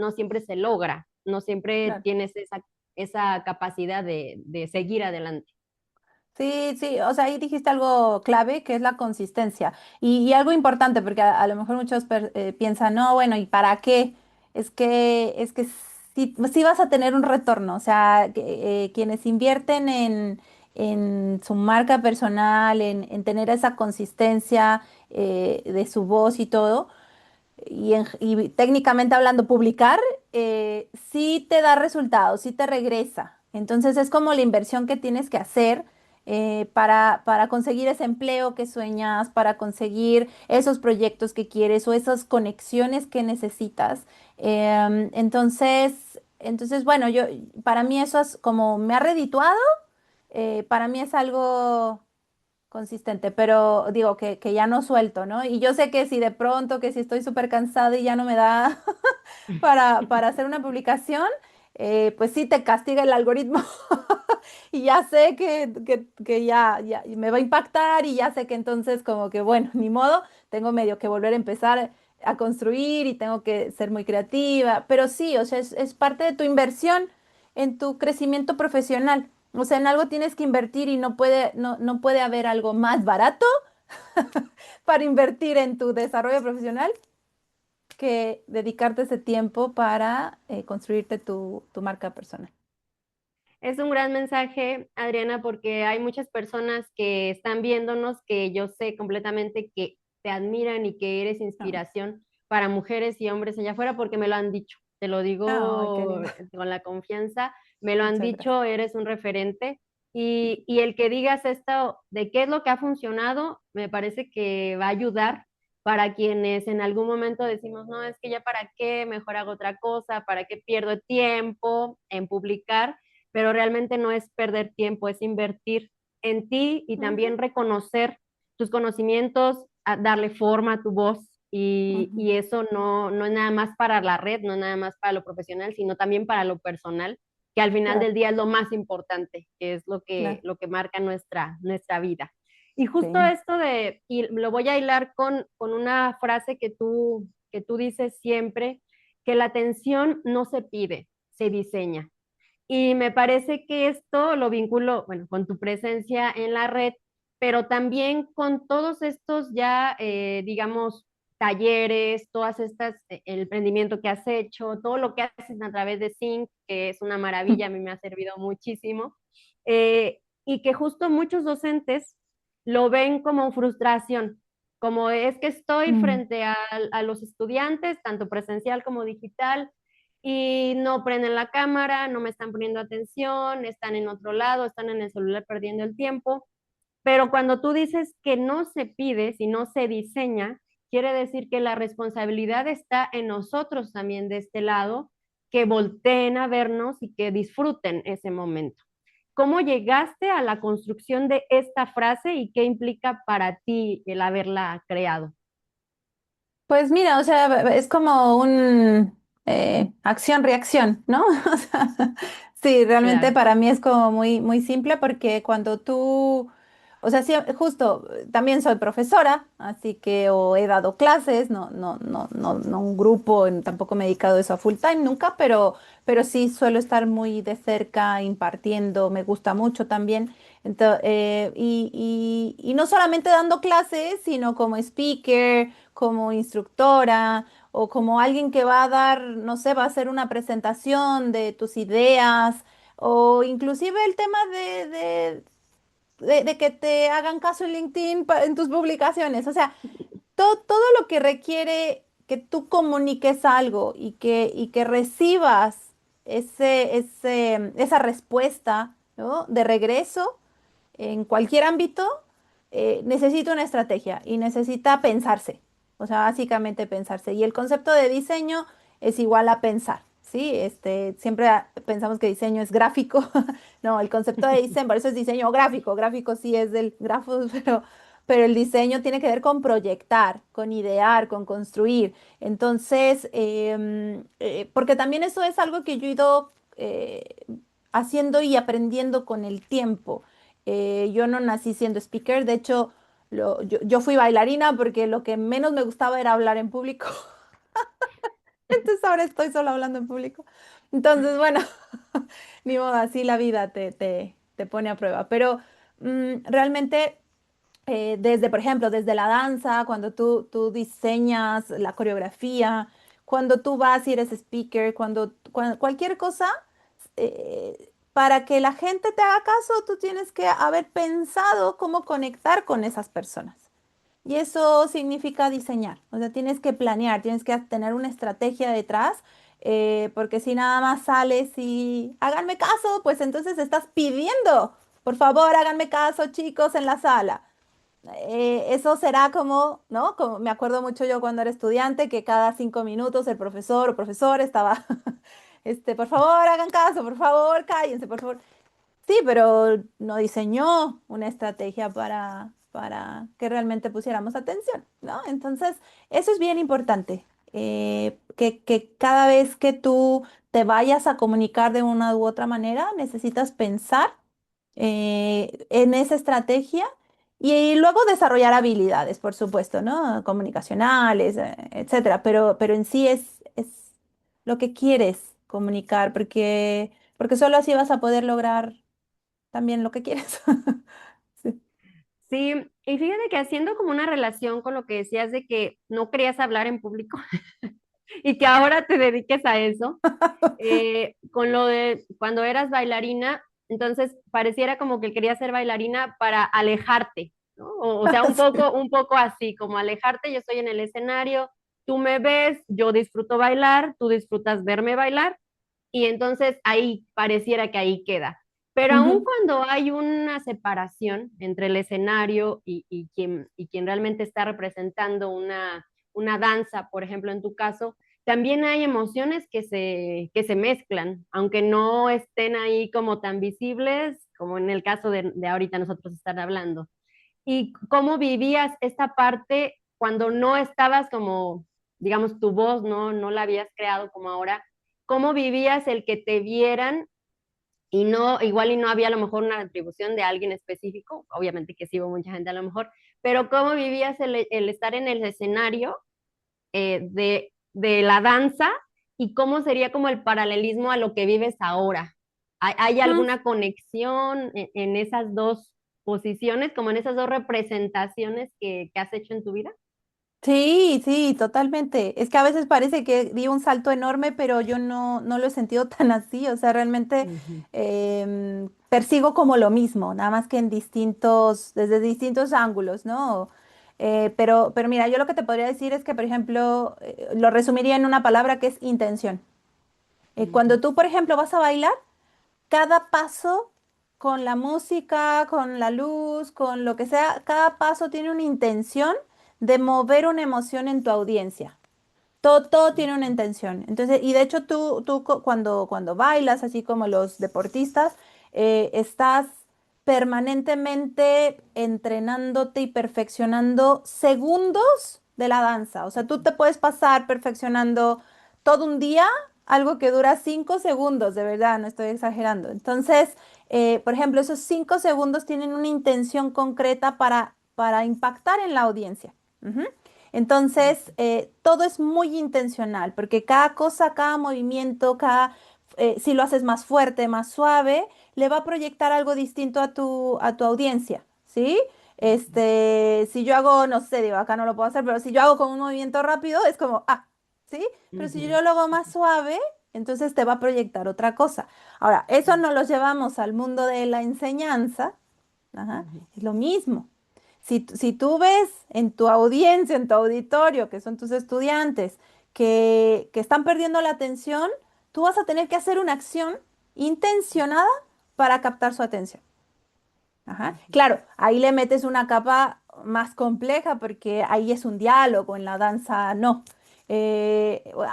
S2: se logra, no siempre
S1: Claro.
S2: tienes esa capacidad de seguir adelante.
S1: Sí, sí, o sea, ahí dijiste algo clave que es la consistencia y algo importante porque a lo mejor muchos piensan, no, bueno, ¿y para qué? Es que sí vas a tener un retorno, o sea, quienes invierten en su marca personal, en tener esa consistencia, de su voz y todo, y técnicamente hablando, publicar, sí te da resultados, sí te regresa. Entonces es como la inversión que tienes que hacer, para conseguir ese empleo que sueñas, para conseguir esos proyectos que quieres o esas conexiones que necesitas. Entonces, bueno, para mí eso es como me ha redituado, para mí es algo consistente, pero digo que ya no suelto, ¿no? Y yo sé que si de pronto, que si estoy súper cansada y ya no me da para hacer una publicación, pues sí te castiga el algoritmo y ya sé que ya me va a impactar y ya sé que entonces como que, bueno, ni modo, tengo medio que volver a empezar a construir y tengo que ser muy creativa, pero sí, o sea, es parte de tu inversión en tu crecimiento profesional. O sea, en algo tienes que invertir y no puede haber algo más barato para invertir en tu desarrollo profesional que dedicarte ese tiempo para construirte tu marca personal.
S2: Es un gran mensaje, Adriana, porque hay muchas personas que están viéndonos que yo sé completamente que te admiran y que eres
S1: Ah,
S2: inspiración para mujeres y hombres allá afuera porque me lo han dicho. Te lo
S1: ay, qué
S2: digo
S1: lindo.
S2: con la confianza, me lo han
S1: Muchas gracias.
S2: dicho, eres un referente. Y el que digas esto de qué es lo que ha funcionado, me parece que va a ayudar para quienes en algún momento decimos, no, es que ya para qué, mejor hago otra cosa, para qué pierdo tiempo en publicar, pero realmente no es perder tiempo, es invertir en ti y
S1: Ujú,
S2: también reconocer tus conocimientos, darle forma a tu voz y
S1: ujú,
S2: eso no es nada más para la red, no es nada más para lo profesional, sino también para lo personal, que al final
S1: claro,
S2: del día es lo más importante, que es
S1: claro.
S2: lo que marca nuestra vida. Y justo
S1: Sí.
S2: esto de, y lo voy a hilar con una frase que tú dices siempre, que la atención no se pide, se diseña. Y me parece que esto lo vinculo, bueno, con tu presencia en la red, pero también con todos estos ya, digamos, talleres, todas estas, el emprendimiento que has hecho, todo lo que haces a través de Sync, que es una maravilla, a mí me ha servido muchísimo, y que justo muchos docentes lo ven como frustración, como es que estoy
S1: Mm.
S2: frente a los estudiantes, tanto presencial como digital, y no prenden la cámara, no me están poniendo atención, están en otro lado, están en el celular perdiendo el tiempo. Pero cuando tú dices que no se pide, si no se diseña, quiere decir que la responsabilidad está en nosotros también de este lado, que volteen a vernos y que disfruten ese momento. ¿Cómo llegaste a la construcción de esta frase y qué implica para ti el haberla creado?
S1: Pues mira, o sea, es como un acción-reacción, ¿no? O sea, sí, realmente
S2: Claro.
S1: para mí es como muy simple porque cuando tú, o sea, sí, justo, también soy profesora, así que o he dado clases, no un grupo, tampoco me he dedicado a eso a full time nunca, pero sí suelo estar muy de cerca impartiendo, me gusta mucho también. Y no solamente dando clases, sino como speaker, como instructora o como alguien que va a dar, no sé, va a hacer una presentación de tus ideas o inclusive el tema de que te hagan caso en LinkedIn en tus publicaciones. O sea, todo lo que requiere que tú comuniques algo y que recibas esa respuesta, ¿no? De regreso en cualquier ámbito, necesita una estrategia y necesita pensarse. O sea, básicamente pensarse. Y el concepto de diseño es igual a pensar, ¿sí? Siempre pensamos que diseño es gráfico. No, el concepto de diseño, por eso es diseño gráfico. Gráfico sí es del grafo, pero el diseño tiene que ver con proyectar, con idear, con construir. Entonces, porque también eso es algo que yo he ido haciendo y aprendiendo con el tiempo. Yo no nací siendo speaker, de hecho, yo fui bailarina porque lo que menos me gustaba era hablar en público. Entonces ahora estoy solo hablando en público. Entonces, bueno, ni modo, así la vida te pone a prueba. Pero realmente, desde, por ejemplo, desde la danza, cuando tú diseñas la coreografía, cuando tú vas y eres speaker, cualquier cosa, para que la gente te haga caso, tú tienes que haber pensado cómo conectar con esas personas. Y eso significa diseñar, o sea, tienes que planear, tienes que tener una estrategia detrás, porque si nada más sales y háganme caso, pues entonces estás pidiendo, por favor, háganme caso, chicos, en la sala. Eso será como, ¿no? Como me acuerdo mucho yo cuando era estudiante, que cada 5 minutos el profesor o profesor estaba, por favor, hagan caso, por favor, cállense, por favor. Sí, pero no diseñó una estrategia para que realmente pusiéramos atención, ¿no? Entonces, eso es bien importante, que cada vez que tú te vayas a comunicar de una u otra manera, necesitas pensar en esa estrategia y luego desarrollar habilidades, por supuesto, ¿no? Comunicacionales, etcétera, pero en sí es lo que quieres comunicar, porque solo así vas a poder lograr también lo que quieres. Sí.
S2: Sí, y fíjate que haciendo como una relación con lo que decías de que no querías hablar en público y que ahora te dediques a eso, con lo de cuando eras bailarina, entonces pareciera como que querías ser bailarina para alejarte, ¿no? O sea,
S1: Sí.
S2: un poco así, como alejarte, yo estoy en el escenario, tú me ves, yo disfruto bailar, tú disfrutas verme bailar, y entonces ahí pareciera que ahí queda. Pero aun
S1: Ujú.
S2: cuando hay una separación entre el escenario y quien realmente está representando una danza, por ejemplo, en tu caso, también hay emociones que se mezclan, aunque no estén ahí como tan visibles como en el caso de ahorita nosotros estar hablando. ¿Y cómo vivías esta parte cuando no estabas como, digamos, tu voz no la habías creado como ahora? ¿Cómo vivías el que te vieran y no, igual y no había a lo mejor una retribución de alguien específico? Obviamente que sí hubo mucha gente a lo mejor, pero ¿cómo vivías el estar en el escenario de la danza y cómo sería como el paralelismo a lo que vives ahora? Hay
S1: Mm.
S2: alguna conexión en esas dos posiciones, como en esas dos representaciones que has hecho en tu vida?
S1: Sí, sí, totalmente. Es que a veces parece que di un salto enorme, pero yo no lo he sentido tan así. O sea, realmente
S2: Ujú.
S1: persigo como lo mismo, nada más que desde distintos ángulos, ¿no? Pero mira, yo lo que te podría decir es que, por ejemplo, lo resumiría en una palabra que es intención. Cuando
S2: Ujú.
S1: tú, por ejemplo, vas a bailar, cada paso con la música, con la luz, con lo que sea, cada paso tiene una intención de mover una emoción en tu audiencia. Todo tiene una intención. Entonces, y de hecho cuando bailas, así como los deportistas, estás permanentemente entrenándote y perfeccionando segundos de la danza. O sea, tú te puedes pasar perfeccionando todo un día, algo que dura 5 segundos, de verdad, no estoy exagerando. Entonces, por ejemplo, esos 5 segundos tienen una intención concreta para impactar en la audiencia. Ujú. Entonces, todo es muy intencional, porque cada cosa, cada movimiento, si lo haces más fuerte, más suave, le va a proyectar algo distinto a tu audiencia, ¿sí? Si yo hago, no sé, digo, acá no lo puedo hacer, pero si yo hago con un movimiento rápido, es como, ¿sí? Pero si
S2: Ujú.
S1: yo lo hago más suave, entonces te va a proyectar otra cosa. Ahora, eso no lo llevamos al mundo de la enseñanza, ajá,
S2: Ujú.
S1: es lo mismo. Si tú ves en tu audiencia, en tu auditorio, que son tus estudiantes, que están perdiendo la atención, tú vas a tener que hacer una acción intencionada para captar su atención. Ajá.
S2: Ujú.
S1: Claro, ahí le metes una capa más compleja porque ahí es un diálogo, en la danza no.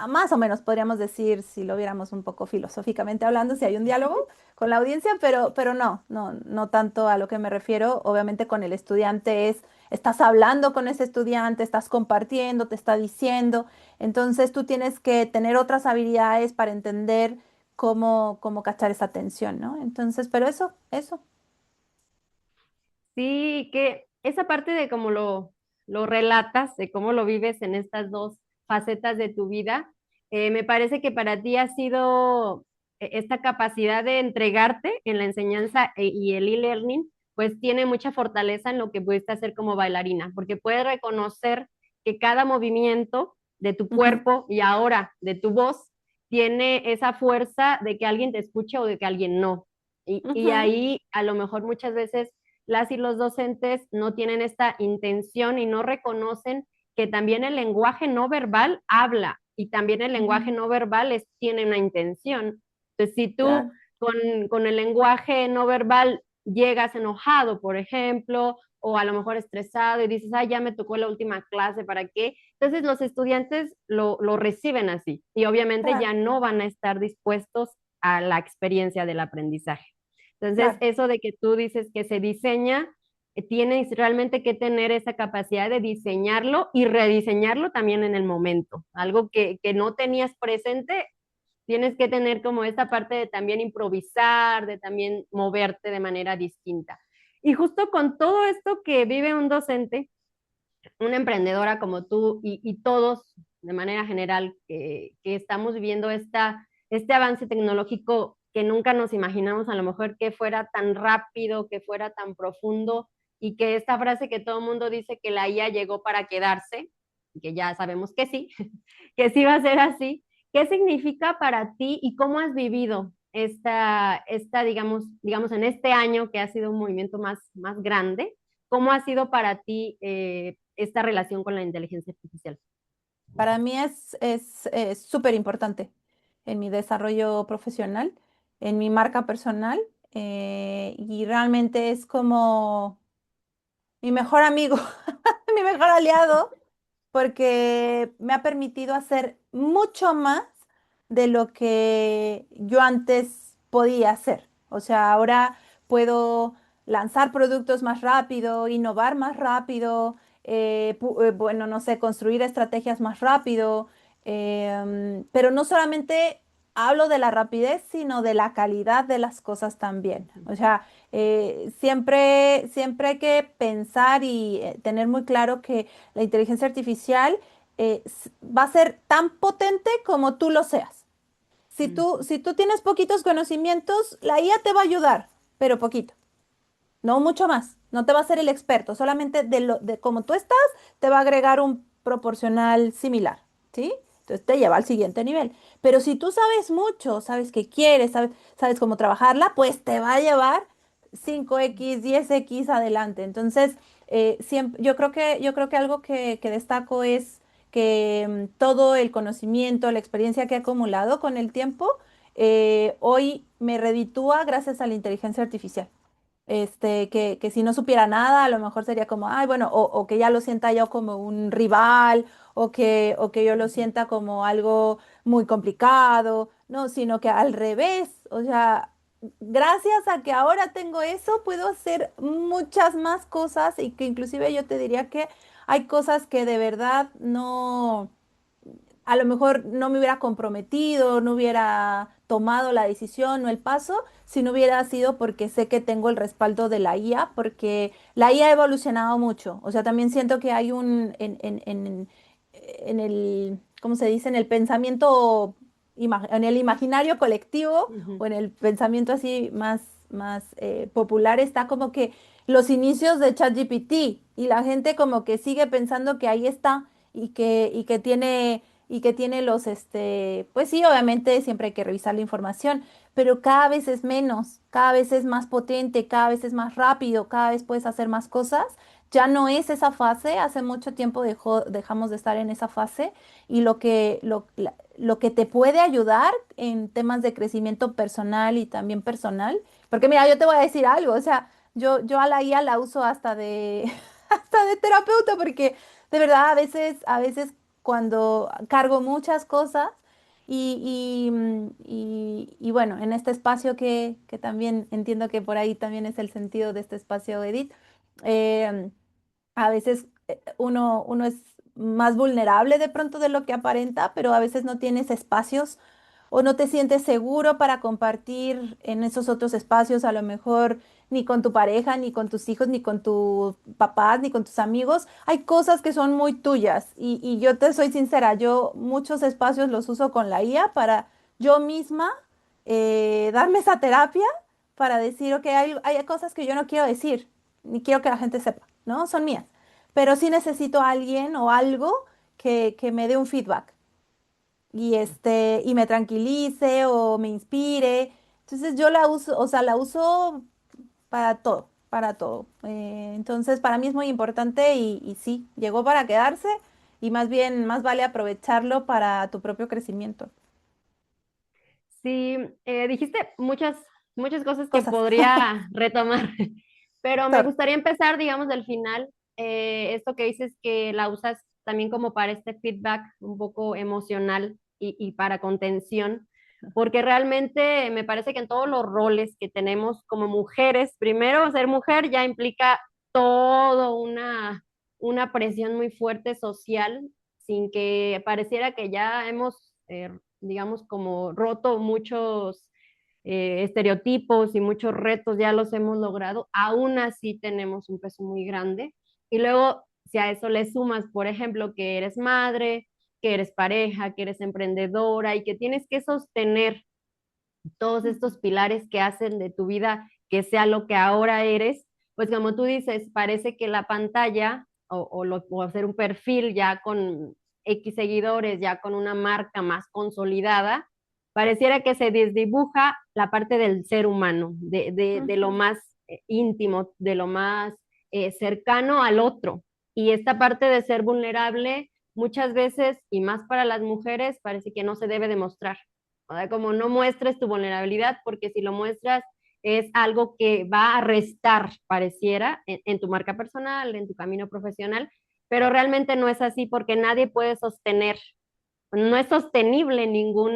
S1: Más o menos podríamos decir, si lo viéramos un poco filosóficamente hablando, si hay un diálogo con la audiencia, pero no tanto a lo que me refiero. Obviamente con el estudiante estás hablando con ese estudiante, estás compartiendo, te está diciendo. Entonces tú tienes que tener otras habilidades para entender cómo cachar esa atención, ¿no? Entonces, pero eso.
S2: Sí, que esa parte de cómo lo relatas, de cómo lo vives en estas dos facetas de tu vida, me parece que para ti ha sido esta capacidad de entregarte en la enseñanza y el e-learning, pues tiene mucha fortaleza en lo que pudiste hacer como bailarina, porque puedes reconocer que cada movimiento de tu
S1: Ujú,
S2: cuerpo y ahora de tu voz tiene esa fuerza de que alguien te escuche o de que alguien no. Y
S1: ujú.
S2: ahí a lo mejor muchas veces las y los docentes no tienen esta intención y no reconocen que también el lenguaje no verbal habla y también el
S1: Ujú.
S2: lenguaje no verbal tiene una intención. Entonces, si tú
S1: Claro.
S2: con el lenguaje no verbal llegas enojado, por ejemplo, o a lo mejor estresado y dices, ay, ya me tocó la última clase, ¿para qué? Entonces los estudiantes lo reciben así y obviamente
S1: Claro,
S2: ya no van a estar dispuestos a la experiencia del aprendizaje. Entonces,
S1: claro.
S2: eso de que tú dices que se diseña, tienes realmente que tener esa capacidad de diseñarlo y rediseñarlo también en el momento. Algo que no tenías presente, tienes que tener como esta parte de también improvisar, de también moverte de manera distinta. Y justo con todo esto que vive un docente, una emprendedora como tú y todos de manera general que estamos viviendo este avance tecnológico que nunca nos imaginamos a lo mejor que fuera tan rápido, que fuera tan profundo y que esta frase que todo el mundo dice que la IA llegó para quedarse, que ya sabemos que sí, que sí va a ser así. ¿Qué significa para ti y cómo has vivido digamos, en este año que ha sido un movimiento más grande? ¿Cómo ha sido para ti esta relación con la inteligencia artificial?
S1: Para mí es súper importante en mi desarrollo profesional, en mi marca personal, y realmente es como mi mejor amigo, mi mejor aliado, porque me ha permitido hacer mucho más de lo que yo antes podía hacer. O sea, ahora puedo lanzar productos más rápido, innovar más rápido, bueno, no sé, construir estrategias más rápido, pero no solamente hablo de la rapidez, sino de la calidad de las cosas también. O sea, siempre hay que pensar y tener muy claro que la inteligencia artificial va a ser tan potente como tú lo seas. Si tú tienes poquitos conocimientos, la IA te va a ayudar, pero poquito, no mucho más. No te va a ser el experto, solamente de cómo tú estás, te va a agregar un proporcional similar, ¿sí? Entonces te lleva al siguiente nivel. Pero si tú sabes mucho, sabes qué quieres, sabes cómo trabajarla, pues te va a llevar 5x 10x adelante. Entonces, yo creo que algo que destaco es que todo el conocimiento, la experiencia que he acumulado con el tiempo, hoy me reditúa gracias a la inteligencia artificial. Que si no supiera nada, a lo mejor sería como, ay, bueno, o que ya lo sienta yo como un rival, o que yo lo sienta como algo muy complicado, no, sino que al revés, o sea, gracias a que ahora tengo eso, puedo hacer muchas más cosas y que inclusive yo te diría que hay cosas que de verdad no, a lo mejor no me hubiera comprometido, no hubiera tomado la decisión o el paso si no hubiera sido porque sé que tengo el respaldo de la IA, porque la IA ha evolucionado mucho. O sea, también siento que hay en el, ¿cómo se dice? En el pensamiento, en el imaginario colectivo o
S2: Ujú.
S1: en el pensamiento así más popular está como que los inicios de ChatGPT y la gente como que sigue pensando que ahí está y que tiene pues sí, obviamente siempre hay que revisar la información, pero cada vez es menos, cada vez es más potente, cada vez es más rápido, cada vez puedes hacer más cosas. Ya no es esa fase, hace mucho tiempo dejamos de estar en esa fase y lo que te puede ayudar en temas de crecimiento personal y también personal, porque mira, yo te voy a decir algo, o sea, yo a la IA la uso hasta de, hasta de terapeuta, porque de verdad a veces cuando cargo muchas cosas y bueno, en este espacio que también entiendo que por ahí también es el sentido de este espacio, Edith, eh, a veces uno es más vulnerable de pronto de lo que aparenta, pero a veces no tienes espacios o no te sientes seguro para compartir en esos otros espacios, a lo mejor ni con tu pareja, ni con tus hijos, ni con tus papás, ni con tus amigos. Hay cosas que son muy tuyas y yo te soy sincera, yo muchos espacios los uso con la IA para yo misma darme esa terapia para decir, ok, hay cosas que yo no quiero decir, ni quiero que la gente sepa, ¿no? Son mías. Pero sí necesito a alguien o algo que me dé un feedback y me tranquilice o me inspire. Entonces yo la uso, o sea, la uso para todo, para todo. Entonces para mí es muy importante y sí, llegó para quedarse y más bien, más vale aprovecharlo para tu propio crecimiento.
S2: Sí, dijiste muchas cosas que
S1: Cosas.
S2: podría retomar, pero me
S1: Sorry.
S2: gustaría empezar, digamos, del final. Esto que dices que la usas también como para este feedback un poco emocional y para contención, porque realmente me parece que en todos los roles que tenemos como mujeres, primero ser mujer ya implica todo una presión muy fuerte social, sin que pareciera que ya hemos, digamos, como roto muchos estereotipos y muchos retos, ya los hemos logrado, aún así tenemos un peso muy grande. Y luego, si a eso le sumas, por ejemplo, que eres madre, que eres pareja, que eres emprendedora y que tienes que sostener todos estos pilares que hacen de tu vida que sea lo que ahora eres, pues como tú dices, parece que la pantalla o hacer un perfil ya con X seguidores, ya con una marca más consolidada, pareciera que se desdibuja la parte del ser humano, de lo
S1: Ujú.
S2: más íntimo, de lo más cercano al otro. Y esta parte de ser vulnerable, muchas veces, y más para las mujeres, parece que no se debe demostrar. O sea, como no muestres tu vulnerabilidad, porque si lo muestras es algo que va a restar, pareciera, en tu marca personal, en tu camino profesional, pero realmente no es así porque nadie puede sostener, no es sostenible ningún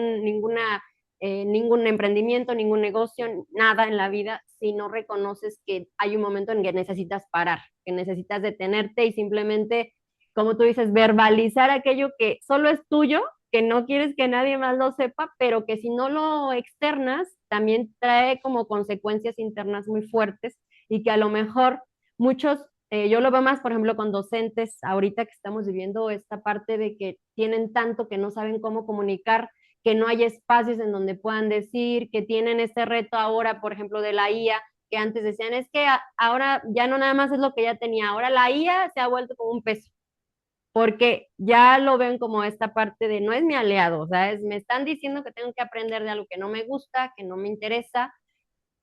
S2: emprendimiento, ningún negocio, nada en la vida si no reconoces que hay un momento en que necesitas parar, que necesitas detenerte y simplemente, como tú dices, verbalizar aquello que solo es tuyo, que no quieres que nadie más lo sepa, pero que si no lo externas, también trae como consecuencias internas muy fuertes y que a lo mejor muchos yo lo veo más, por ejemplo, con docentes, ahorita que estamos viviendo esta parte de que tienen tanto que no saben cómo comunicar, que no hay espacios en donde puedan decir, que tienen este reto ahora, por ejemplo, de la IA, que antes decían, es que ahora ya no nada más es lo que ya tenía, ahora la IA se ha vuelto como un peso, porque ya lo ven como esta parte de no es mi aliado, o sea, me están diciendo que tengo que aprender de algo que no me gusta, que no me interesa,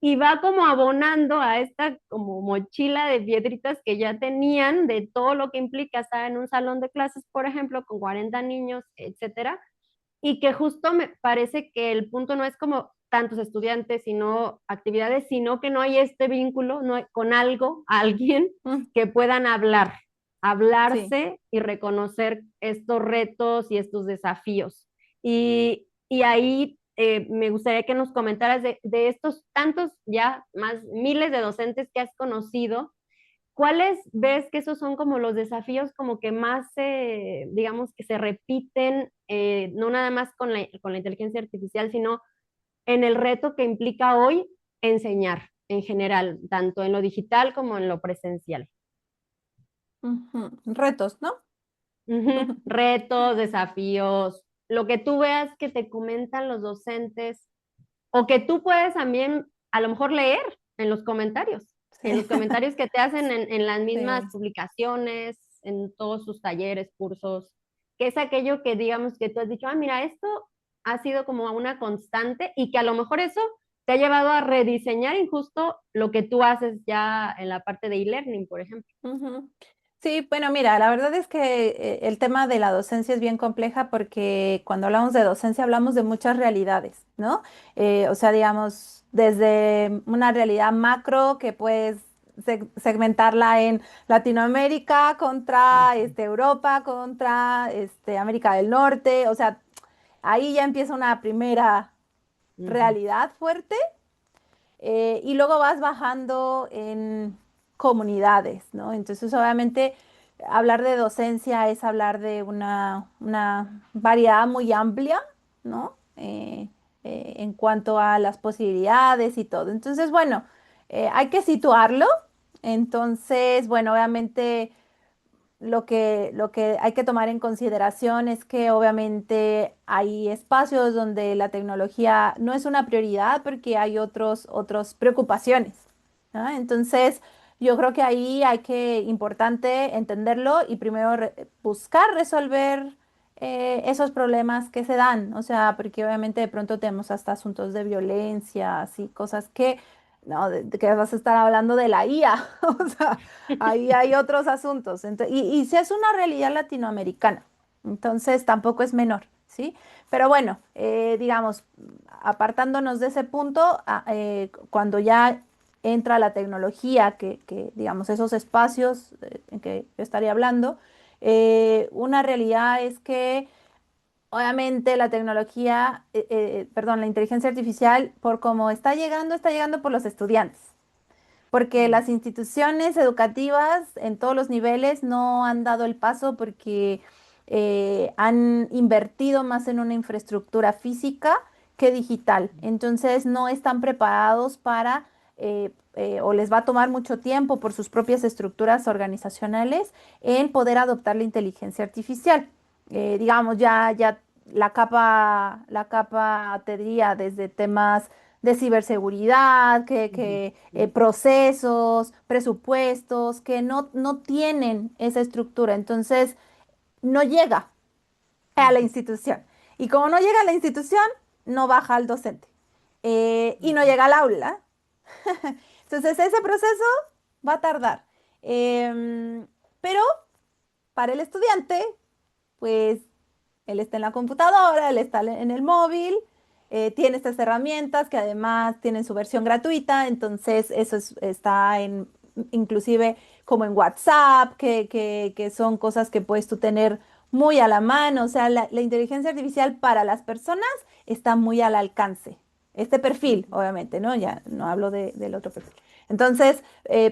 S2: y va como abonando a esta como mochila de piedritas que ya tenían de todo lo que implica estar en un salón de clases, por ejemplo, con 40 niños, etcétera, y que justo me parece que el punto no es como tantos estudiantes, sino actividades, sino que no hay este vínculo no hay, con algo, alguien
S1: Mm,
S2: que puedan hablar,
S1: sí.
S2: hablarse y reconocer estos retos y estos desafíos. Y ahí me gustaría que nos comentaras de estos tantos ya más miles de docentes que has conocido. ¿Cuáles ves que esos son como los desafíos como que más, digamos, que se repiten, no nada más con la inteligencia artificial, sino en el reto que implica hoy enseñar en general, tanto en lo digital como en lo presencial?
S1: Ujú. Retos, ¿no?
S2: Ujú. Retos, desafíos, lo que tú veas que te comentan los docentes o que tú puedes también a lo mejor leer en
S1: Sí,
S2: los comentarios que te hacen en las mismas
S1: sí.
S2: publicaciones, en todos sus talleres, cursos, que es aquello que digamos que tú has dicho, ah, mira, esto ha sido como una constante y que a lo mejor eso te ha llevado a rediseñar injusto lo que tú haces ya en la parte de e-learning, por ejemplo.
S1: Ujú. Sí, bueno, mira, la verdad es que el tema de la docencia es bien compleja porque cuando hablamos de docencia hablamos de muchas realidades, ¿no? O sea, digamos, desde una realidad macro que puedes segmentarla en Latinoamérica contra Europa, contra América del Norte, o sea, ahí ya empieza una primera
S2: Ujú,
S1: realidad fuerte y luego vas bajando en comunidades, ¿no? Entonces, obviamente, hablar de docencia es hablar de una variedad muy amplia, ¿no? En cuanto a las posibilidades y todo. Entonces, bueno, hay que situarlo. Entonces, bueno, obviamente lo que hay que tomar en consideración es que obviamente hay espacios donde la tecnología no es una prioridad porque hay otras preocupaciones, ¿no? Entonces, yo creo que ahí hay que, importante entenderlo y primero buscar resolver esos problemas que se dan, o sea, porque obviamente de pronto tenemos hasta asuntos de violencia, así, cosas que, no, de que vas a estar hablando de la IA, o sea, ahí hay otros asuntos. Y si es una realidad latinoamericana, entonces tampoco es menor, ¿sí? Pero bueno, digamos, apartándonos de ese punto, cuando ya entra la tecnología, digamos, esos espacios en que yo estaría hablando, una realidad es que obviamente la tecnología, perdón, la inteligencia artificial, por cómo está llegando por los estudiantes. porque las instituciones educativas en todos los niveles no han dado el paso porque han invertido más en una infraestructura física que digital. Entonces no están preparados para, o les va a tomar mucho tiempo por sus propias estructuras organizacionales en poder adoptar la inteligencia artificial. Digamos, ya la capa te diría desde temas de ciberseguridad, procesos, presupuestos, que no tienen esa estructura. Entonces, no llega a la institución. Y como no llega a la institución, no baja al docente. Y no llega al aula. Entonces, ese proceso va a tardar. Pero para el estudiante, pues él está en la computadora, él está en el móvil, tiene estas herramientas que además tienen su versión gratuita, entonces está inclusive como en WhatsApp, que son cosas que puedes tú tener muy a la mano, o sea, la inteligencia artificial para las personas está muy al alcance. Este perfil, obviamente, ¿no? Ya no hablo del otro perfil. Entonces,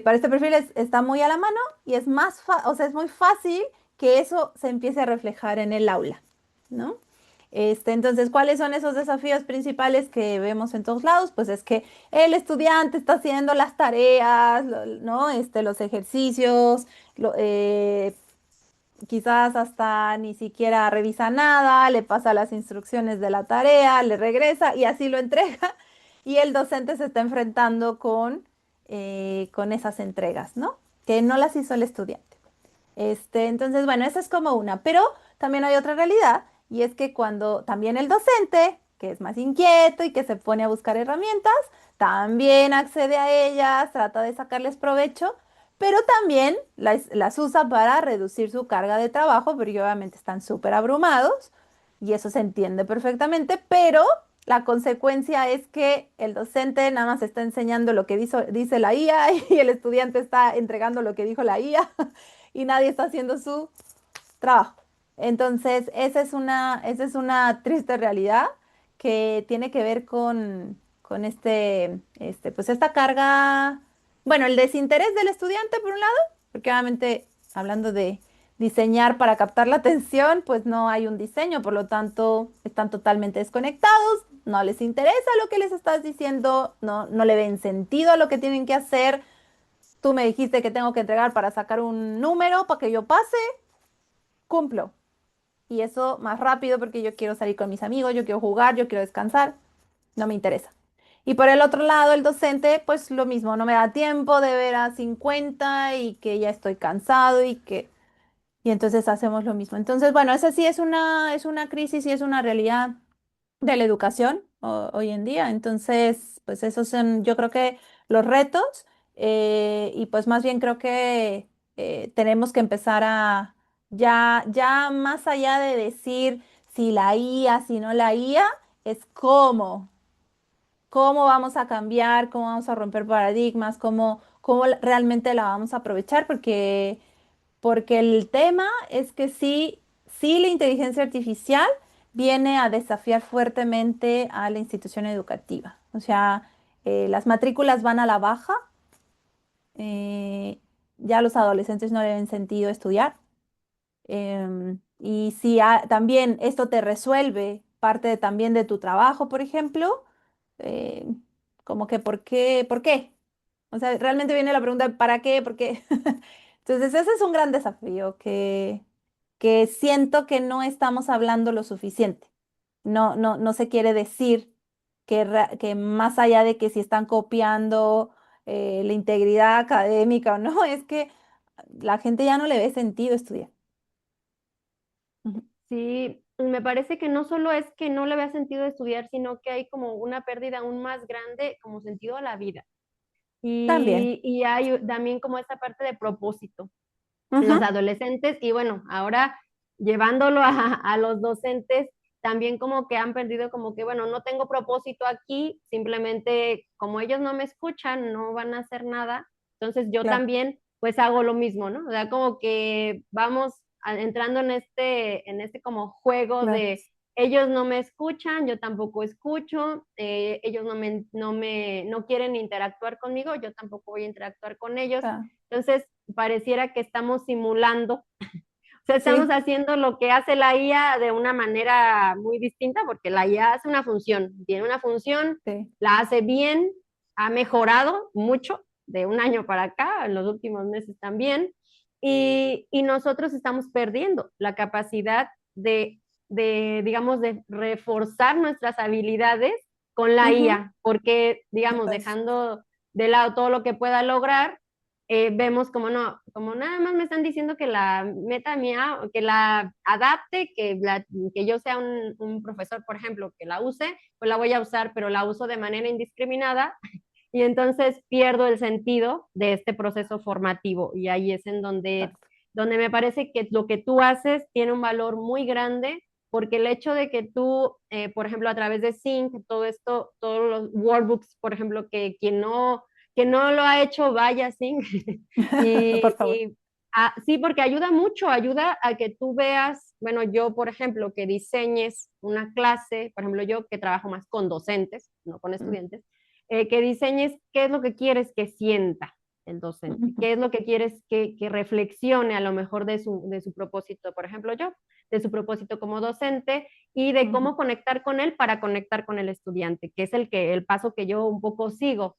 S1: para este perfil está muy a la mano y o sea, es muy fácil que eso se empiece a reflejar en el aula, ¿no? Entonces, ¿cuáles son esos desafíos principales que vemos en todos lados? Pues es que el estudiante está haciendo las tareas, ¿no? Los ejercicios, lo- eh, quizás hasta ni siquiera revisa nada, le pasa las instrucciones de la tarea, le regresa y así lo entrega. Y el docente se está enfrentando con esas entregas, ¿no? Que no las hizo el estudiante. Entonces, bueno, esa es como una, pero también hay otra realidad y es que cuando también el docente, que es más inquieto y que se pone a buscar herramientas, también accede a ellas, trata de sacarles provecho, pero también las usa para reducir su carga de trabajo, porque obviamente están súper abrumados y eso se entiende perfectamente, pero la consecuencia es que el docente nada más está enseñando lo que dice la IA y el estudiante está entregando lo que dijo la IA y nadie está haciendo su trabajo. Entonces, esa es una triste realidad que tiene que ver con pues esta carga, bueno, el desinterés del estudiante por un lado, porque obviamente hablando de diseñar para captar la atención, pues no hay un diseño, por lo tanto están totalmente desconectados, no les interesa lo que les estás diciendo, no le ven sentido a lo que tienen que hacer. Tú me dijiste que tengo que entregar para sacar un número para que yo pase, cumplo. Y eso más rápido porque yo quiero salir con mis amigos, yo quiero jugar, yo quiero descansar, no me interesa. Y por el otro lado, el docente, pues lo mismo, no me da tiempo de ver a 50 y que ya estoy cansado y entonces hacemos lo mismo. Entonces, bueno, esa sí es una crisis y es una realidad de la educación hoy en día. Entonces, pues esos son, yo creo que los retos y pues más bien creo que tenemos que empezar ya más allá de decir si la IA, si no la IA, es cómo vamos a cambiar, cómo vamos a romper paradigmas, cómo realmente la vamos a aprovechar, porque el tema es que sí la inteligencia artificial viene a desafiar fuertemente a la institución educativa. O sea, las matrículas van a la baja, eh, ya los adolescentes no le ven sentido estudiar. Y si también esto te resuelve parte también de tu trabajo, por ejemplo, eh, como que ¿por qué? ¿Por qué? O sea, realmente viene la pregunta, ¿para qué? ¿Por qué? Entonces, ese es un gran desafío que siento que no estamos hablando lo suficiente. No se quiere decir que más allá de que si están copiando la integridad académica o no, es que la gente ya no le ve sentido estudiar. Ujú.
S2: Sí, me parece que no solo es que no le vea sentido estudiar, sino que hay como una pérdida aún más grande como sentido a la vida.
S1: También.
S2: Y hay también como esta parte de propósito en los
S1: Ujú.
S2: adolescentes y bueno, ahora llevándolo a los docentes, también como que han perdido como que, bueno, no tengo propósito aquí, simplemente como ellos no me escuchan, no van a hacer nada, entonces yo
S1: Claro,
S2: también pues hago lo mismo, ¿no? O sea, como que vamos entrando en este como juego
S1: claro.
S2: ellos no me escuchan, yo tampoco escucho, ellos no quieren interactuar conmigo, yo tampoco voy a interactuar con ellos.
S1: Ah,
S2: Entonces, pareciera que estamos simulando, o sea, estamos
S1: sí,
S2: haciendo lo que hace la IA de una manera muy distinta, porque la IA hace una función, tiene una función,
S1: sí.
S2: la hace bien, ha mejorado mucho de un año para acá, en los últimos meses también, y nosotros estamos perdiendo la capacidad digamos, de reforzar nuestras habilidades con la
S1: Ujú,
S2: IA, porque, digamos,
S1: total.
S2: dejando de lado todo lo que pueda lograr, vemos como no, como nada más me están diciendo que la meta mía, que la adapte, que yo sea un profesor, por ejemplo, que la use, pues la voy a usar, pero la uso de manera indiscriminada y entonces pierdo el sentido de este proceso formativo y ahí es en
S1: Exacto.
S2: donde me parece que lo que tú haces tiene un valor muy grande porque el hecho de que tú, por ejemplo, a través de Sync, todo esto, todos los workbooks, por ejemplo, que no lo ha hecho, vaya Sync,
S1: Por favor.
S2: sí, porque ayuda mucho, ayuda a que tú veas, bueno, yo, por ejemplo, que diseñes una clase, por ejemplo, yo que trabajo más con docentes, no con
S1: Mm,
S2: estudiantes, que diseñes qué es lo que quieres que sienta el docente,
S1: ujú,
S2: qué es lo que quieres que reflexione a lo mejor de su propósito, por ejemplo yo, de su propósito como docente y de
S1: ujú,
S2: cómo conectar con él para conectar con el estudiante, que es el paso que yo un poco sigo.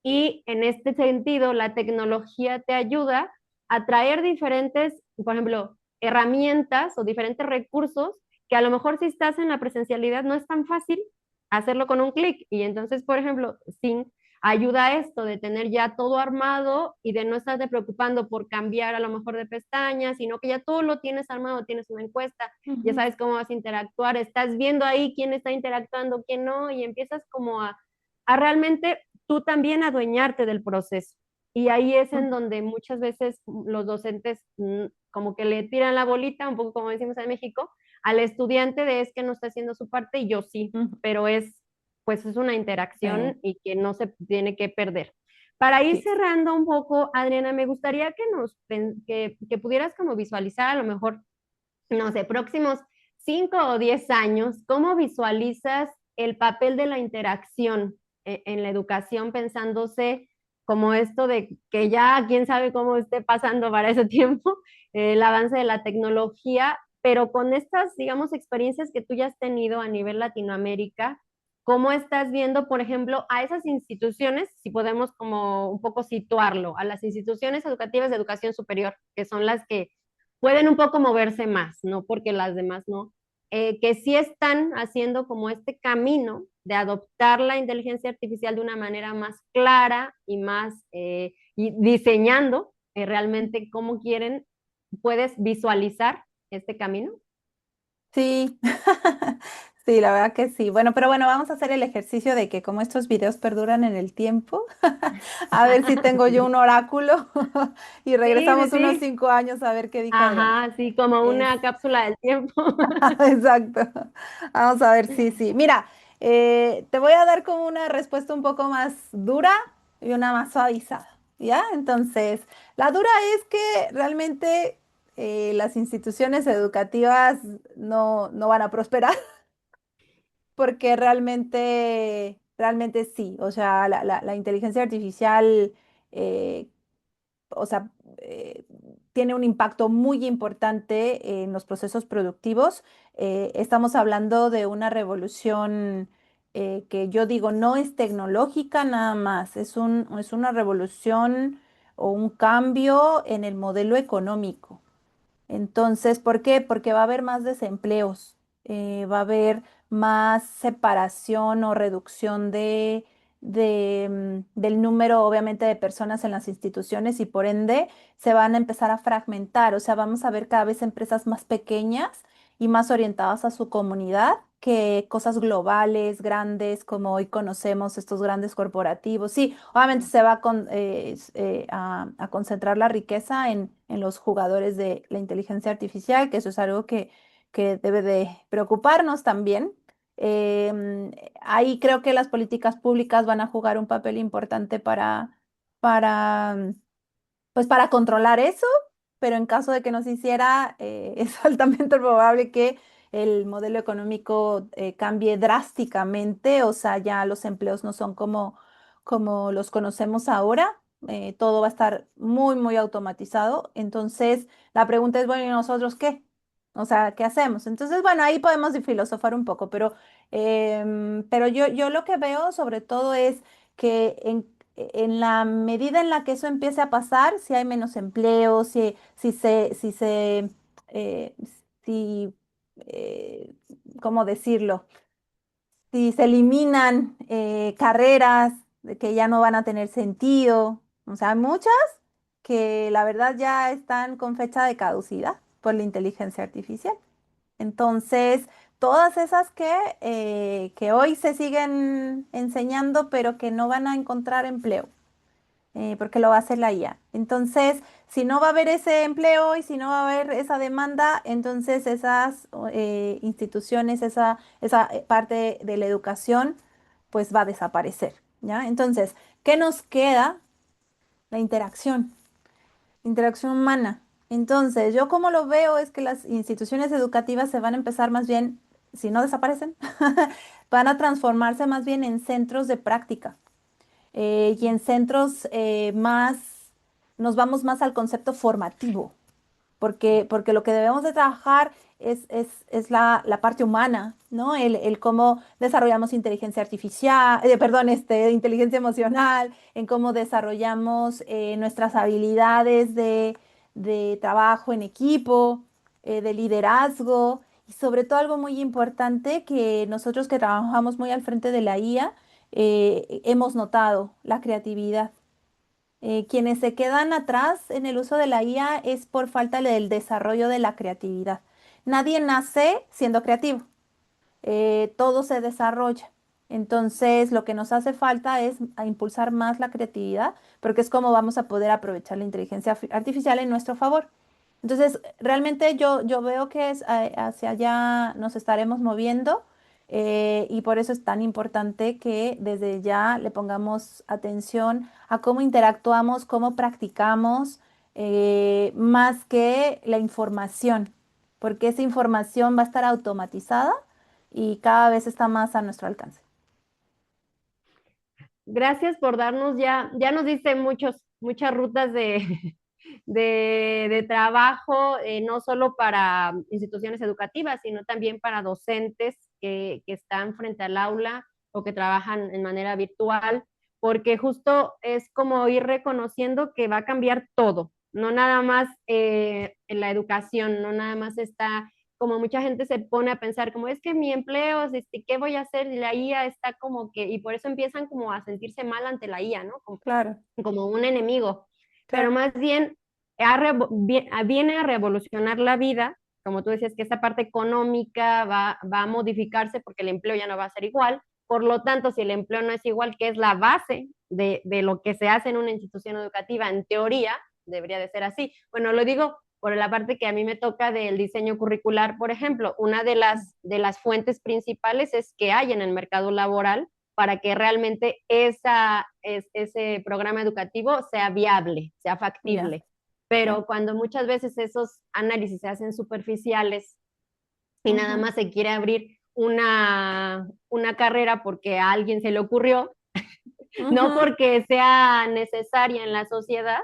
S2: Y en este sentido, la tecnología te ayuda a traer diferentes, por ejemplo, herramientas o diferentes recursos que a lo mejor si estás en la presencialidad no es tan fácil hacerlo con un clic. Y entonces, por ejemplo, Sync ayuda a esto de tener ya todo armado y de no estarte preocupando por cambiar a lo mejor de pestañas, sino que ya todo lo tienes armado, tienes una encuesta, ya
S1: ujú,
S2: sabes cómo vas a interactuar, estás viendo ahí quién está interactuando, quién no, y empiezas como a realmente tú también adueñarte del proceso. Y ahí es en
S1: ujú,
S2: donde muchas veces los docentes como que le tiran la bolita, un poco como decimos en México, al estudiante de es que no está haciendo su parte y yo sí,
S1: ujú.
S2: pero pues es una
S1: Eh,
S2: interacción y que no se tiene que perder. Para ir
S1: sí.
S2: cerrando un poco, Adriana, me gustaría que pudieras como visualizar a lo mejor, no sé, próximos 5 o 10 años, ¿cómo visualizas el papel de la interacción en la educación pensándose como esto de que ya quién sabe cómo esté pasando para ese tiempo el avance de la tecnología, pero con estas, digamos, experiencias que tú ya has tenido a nivel Latinoamérica, ¿cómo estás viendo, por ejemplo, a esas instituciones, si podemos como un poco situarlo, a las instituciones educativas de educación superior, que son las que pueden un poco moverse más, no porque las demás no, que sí están haciendo como este camino de adoptar la inteligencia artificial de una manera más clara y más y diseñando realmente cómo quieren, puedes visualizar este camino.
S1: Sí, sí, la verdad que sí. Bueno, pero bueno, vamos a hacer el ejercicio de que como estos videos perduran en el tiempo, a ver si tengo yo un oráculo y
S2: Sí, sí,
S1: regresamos unos
S2: sí.
S1: 5 años a ver qué dijo Adriana.
S2: Ajá, sí, como
S1: Es,
S2: una cápsula del tiempo.
S1: exacto. Vamos a ver, sí, sí. Mira, te voy a dar como una respuesta un poco más dura y una más suavizada, ¿ya? Entonces, la dura es que realmente las instituciones educativas no van a prosperar porque realmente sí. O sea, la inteligencia artificial, eh, o sea, tiene un impacto muy importante en los procesos productivos. Estamos hablando de una revolución que yo digo no es tecnológica nada más, es una revolución o un cambio en el modelo económico. Entonces, ¿por qué? Porque va a haber más desempleos, va a haber más separación o reducción del número, obviamente, de personas en las instituciones y por ende se van a empezar a fragmentar. O sea, vamos a ver cada vez empresas más pequeñas y más orientadas a su comunidad que cosas globales, grandes, como hoy conocemos estos grandes corporativos. Sí, obviamente se va a concentrar la riqueza en los jugadores de la inteligencia artificial, que eso es algo que debe de preocuparnos también. Ahí creo que las políticas públicas van a jugar un papel importante para, pues para controlar eso, pero en caso de que no se hiciera, es altamente probable que el modelo económico cambie drásticamente, o sea, ya los empleos no son como los conocemos ahora. Todo va a estar muy, muy automatizado. Entonces, la pregunta es, bueno, ¿y nosotros qué? O sea, ¿qué hacemos? Entonces, bueno, ahí podemos filosofar un poco, pero yo lo que veo sobre todo es que en la medida en la que eso empiece a pasar, si hay menos empleo, eh, si, eh, ¿cómo decirlo? Si se eliminan carreras que ya no van a tener sentido, o sea, hay muchas que la verdad ya están con fecha de caducidad por la inteligencia artificial. Entonces, todas esas que hoy se siguen enseñando, pero que no van a encontrar empleo, porque lo va a hacer la IA. Entonces, si no va a haber ese empleo y si no va a haber esa demanda, entonces esas instituciones, esa parte de la educación, pues va a desaparecer, ¿ya? Entonces, ¿qué nos queda? La interacción humana. Entonces, yo como lo veo es que las instituciones educativas se van a empezar más bien, si no desaparecen, van a transformarse más bien en centros de práctica y en centros nos vamos más al concepto formativo, porque lo que debemos de trabajar es la parte humana, ¿no? El cómo desarrollamos inteligencia artificial, perdón, inteligencia emocional, en cómo desarrollamos nuestras habilidades de trabajo en equipo, de liderazgo, y sobre todo algo muy importante que nosotros que trabajamos muy al frente de la IA, hemos notado, la creatividad. Quienes se quedan atrás en el uso de la IA es por falta del desarrollo de la creatividad. Nadie nace siendo creativo, todo se desarrolla. Entonces, lo que nos hace falta es a impulsar más la creatividad, porque es como vamos a poder aprovechar la inteligencia artificial en nuestro favor. Entonces, realmente yo veo que hacia allá nos estaremos moviendo y por eso es tan importante que desde ya le pongamos atención a cómo interactuamos, cómo practicamos, más que la información, porque esa información va a estar automatizada y cada vez está más a nuestro alcance.
S2: Gracias por darnos ya nos diste muchas rutas de trabajo, no solo para instituciones educativas, sino también para docentes que están frente al aula o que trabajan en manera virtual, porque justo es como ir reconociendo que va a cambiar todo, no nada más en la educación, no nada más está como mucha gente se pone a pensar como es que mi empleo, ¿qué voy a hacer? Y la IA está como que, y por eso empiezan como a sentirse mal ante la IA, ¿no?
S1: Claro,
S2: Como un enemigo, pero
S1: claro.
S2: más bien viene a revolucionar la vida, como tú decías, que esa parte económica va a modificarse porque el empleo ya no va a ser igual. Por lo tanto, si el empleo no es igual, que es la base de lo que se hace en una institución educativa, en teoría, debería de ser así. Bueno, lo digo por la parte que a mí me toca del diseño curricular, por ejemplo, una de las fuentes principales es que hay en el mercado laboral para que realmente ese programa educativo sea viable, sea
S1: Ya,
S2: factible.
S1: ya.
S2: Pero cuando muchas veces esos análisis se hacen superficiales y nada
S1: Ujú,
S2: más se quiere abrir una carrera porque a alguien se le ocurrió, no
S1: ujú,
S2: porque sea necesaria en la sociedad,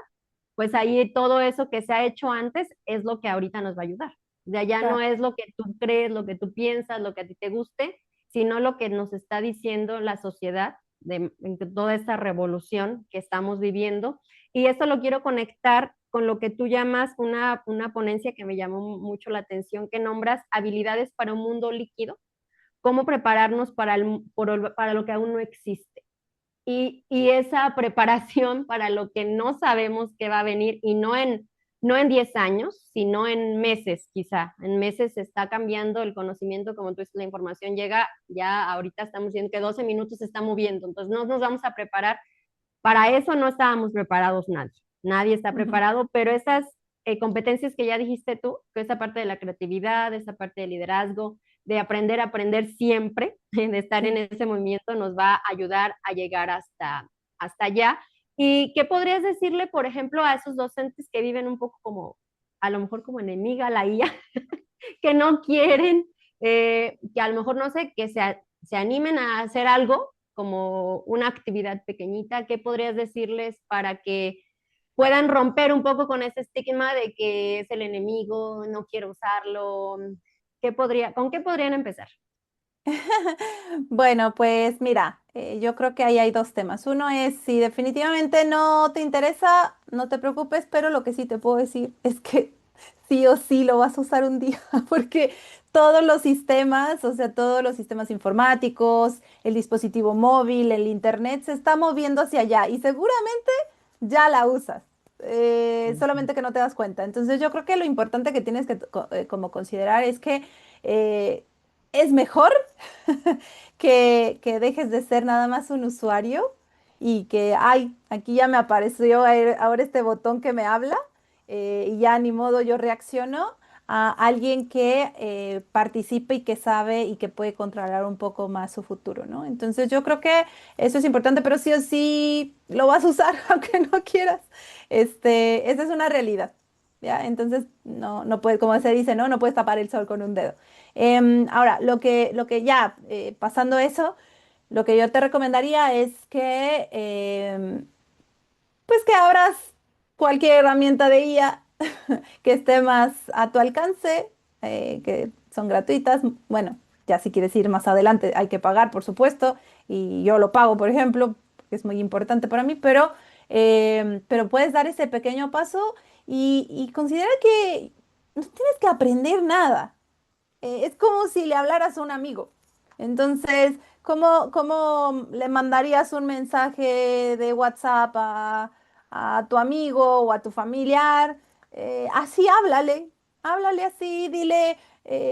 S2: pues ahí todo eso que se ha hecho antes es lo que ahorita nos va a ayudar. Ya ya no
S1: claro.
S2: es lo que tú crees, lo que tú piensas, lo que a ti te guste, sino lo que nos está diciendo la sociedad de toda esta revolución que estamos viviendo. Y esto lo quiero conectar con lo que tú llamas una ponencia que me llamó mucho la atención, que nombras habilidades para un mundo líquido, cómo prepararnos para lo que aún no existe y esa preparación para lo que no sabemos que va a venir y no en 10 años, sino en meses quizá. En meses se está cambiando el conocimiento, como tú dices, la información llega, ya ahorita estamos viendo que 12 minutos se está moviendo, entonces no nos vamos a preparar. Para eso no estábamos preparados nadie, nadie está
S1: Ujú,
S2: preparado, pero esas competencias que ya dijiste tú, que esa parte de la creatividad, esa parte de liderazgo, de aprender a aprender siempre, de estar en
S1: sí.
S2: ese movimiento, nos va a ayudar a llegar hasta allá. ¿Y qué podrías decirle, por ejemplo, a esos docentes que viven un poco como, a lo mejor como enemiga la IA, que no quieren, que a lo mejor, no sé, que se animen a hacer algo como una actividad pequeñita. ¿Qué podrías decirles para que puedan romper un poco con ese estigma de que es el enemigo, no quiero usarlo? ¿Con qué podrían empezar?
S1: Bueno, pues mira, yo creo que ahí hay dos temas. Uno es si definitivamente no te interesa, no te preocupes, pero lo que sí te puedo decir es que sí o sí lo vas a usar un día, porque todos los sistemas, o sea, todos los sistemas informáticos, el dispositivo móvil, el internet, se está moviendo hacia allá y seguramente ya la usas.
S2: Ujú.
S1: Solamente que no te das cuenta. Entonces yo creo que lo importante que tienes que como considerar es que eh, es mejor que dejes de ser nada más un usuario y que, ay, aquí ya me apareció ahora este botón que me habla, y ya ni modo yo reacciono a alguien que participe y que sabe y que puede controlar un poco más su futuro, ¿no? Entonces yo creo que eso es importante, pero sí o sí lo vas a usar aunque no quieras. Esa es una realidad. ¿Ya? Entonces, no puedes, como se dice, ¿no? No puedes tapar el sol con un dedo. Ahora, lo que ya, pasando eso, lo que yo te recomendaría es que, pues que abras cualquier herramienta de IA que esté más a tu alcance, que son gratuitas. Bueno, ya si quieres ir más adelante hay que pagar, por supuesto, y yo lo pago, por ejemplo, porque es muy importante para mí, pero puedes dar ese pequeño paso y considera que no tienes que aprender nada. Es como si le hablaras a un amigo. Entonces, ¿cómo le mandarías un mensaje de WhatsApp a tu amigo o a tu familiar? Así háblale así, dile,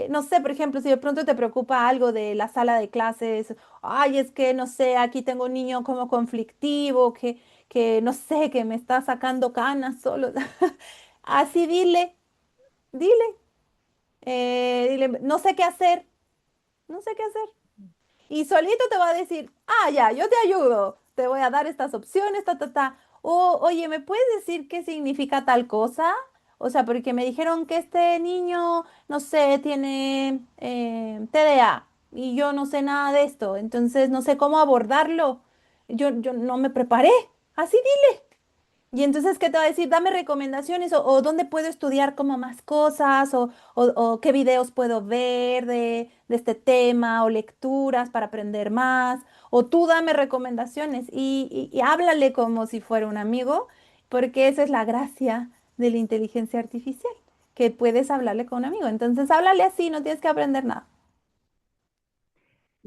S1: no sé, por ejemplo, si de pronto te preocupa algo de la sala de clases, ay, es que, no sé, aquí tengo un niño como conflictivo, que no sé, que me está sacando canas solo. Así dile, dile, no sé qué hacer, no sé qué hacer. Y solito te va a decir, ah, ya, yo te ayudo, te voy a dar estas opciones, ta, ta, ta. O, oye, ¿me puedes decir qué significa tal cosa? O sea, porque me dijeron que este niño, no sé, tiene TDA y yo no sé nada de esto, entonces no sé cómo abordarlo. Yo no me preparé. Así y entonces, ¿qué te va a decir? Dame recomendaciones o dónde puedo estudiar como más cosas o qué videos puedo ver de este tema o lecturas para aprender más. O tú dame recomendaciones y háblale como si fuera un amigo, porque esa es la gracia de la inteligencia artificial, que puedes hablarle con un amigo. Entonces, háblale así, no tienes que aprender nada.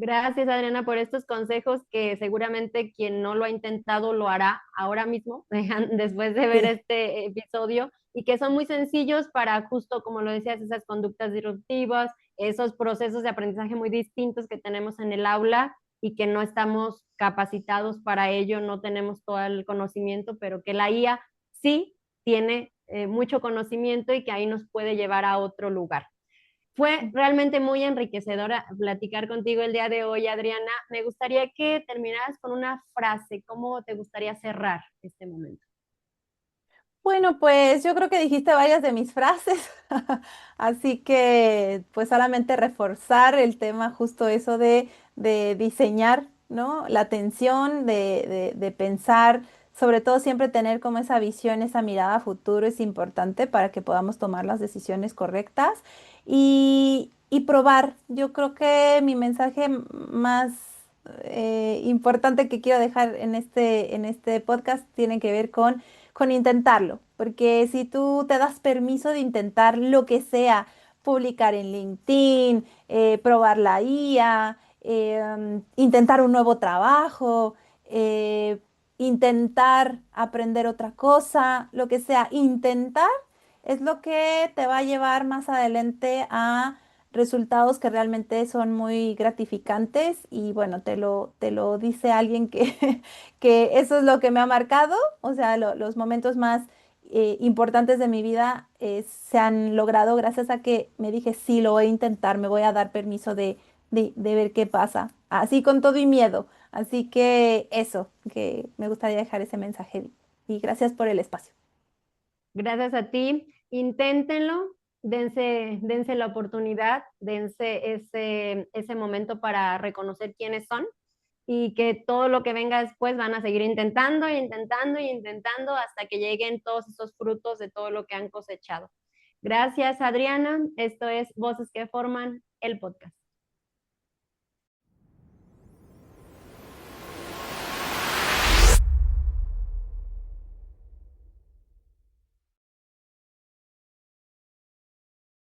S2: Gracias, Adriana, por estos consejos que seguramente quien no lo ha intentado lo hará ahora mismo, después de ver
S1: Sí.
S2: este episodio, y que son muy sencillos para justo, como lo decías, esas conductas disruptivas, esos procesos de aprendizaje muy distintos que tenemos en el aula y que no estamos capacitados para ello, no tenemos todo el conocimiento, pero que la IA sí tiene mucho conocimiento y que ahí nos puede llevar a otro lugar. Fue realmente muy enriquecedora platicar contigo el día de hoy, Adriana. Me gustaría que terminaras con una frase. ¿Cómo te gustaría cerrar este momento?
S1: Bueno, pues yo creo que dijiste varias de mis frases, así que pues solamente reforzar el tema justo eso de diseñar, ¿no? La atención, de pensar, sobre todo siempre tener como esa visión, esa mirada a futuro es importante para que podamos tomar las decisiones correctas y probar. Yo creo que mi mensaje más importante que quiero dejar en este podcast tiene que ver con intentarlo, porque si tú te das permiso de intentar lo que sea, publicar en LinkedIn, probar la IA, intentar un nuevo trabajo, eh, intentar aprender otra cosa, lo que sea, intentar es lo que te va a llevar más adelante a resultados que realmente son muy gratificantes y bueno, te lo dice alguien que, que eso es lo que me ha marcado, o sea, los momentos más importantes de mi vida se han logrado gracias a que me dije, sí, lo voy a intentar, me voy a dar permiso de ver qué pasa, así con todo y miedo. Así que eso, que me gustaría dejar ese mensaje y gracias por el espacio.
S2: Gracias a ti. Inténtenlo. dense la oportunidad, dense ese momento para reconocer quiénes son y que todo lo que venga después van a seguir intentando, intentando y intentando hasta que lleguen todos esos frutos de todo lo que han cosechado. Gracias, Adriana. Esto es Voces que Forman el podcast.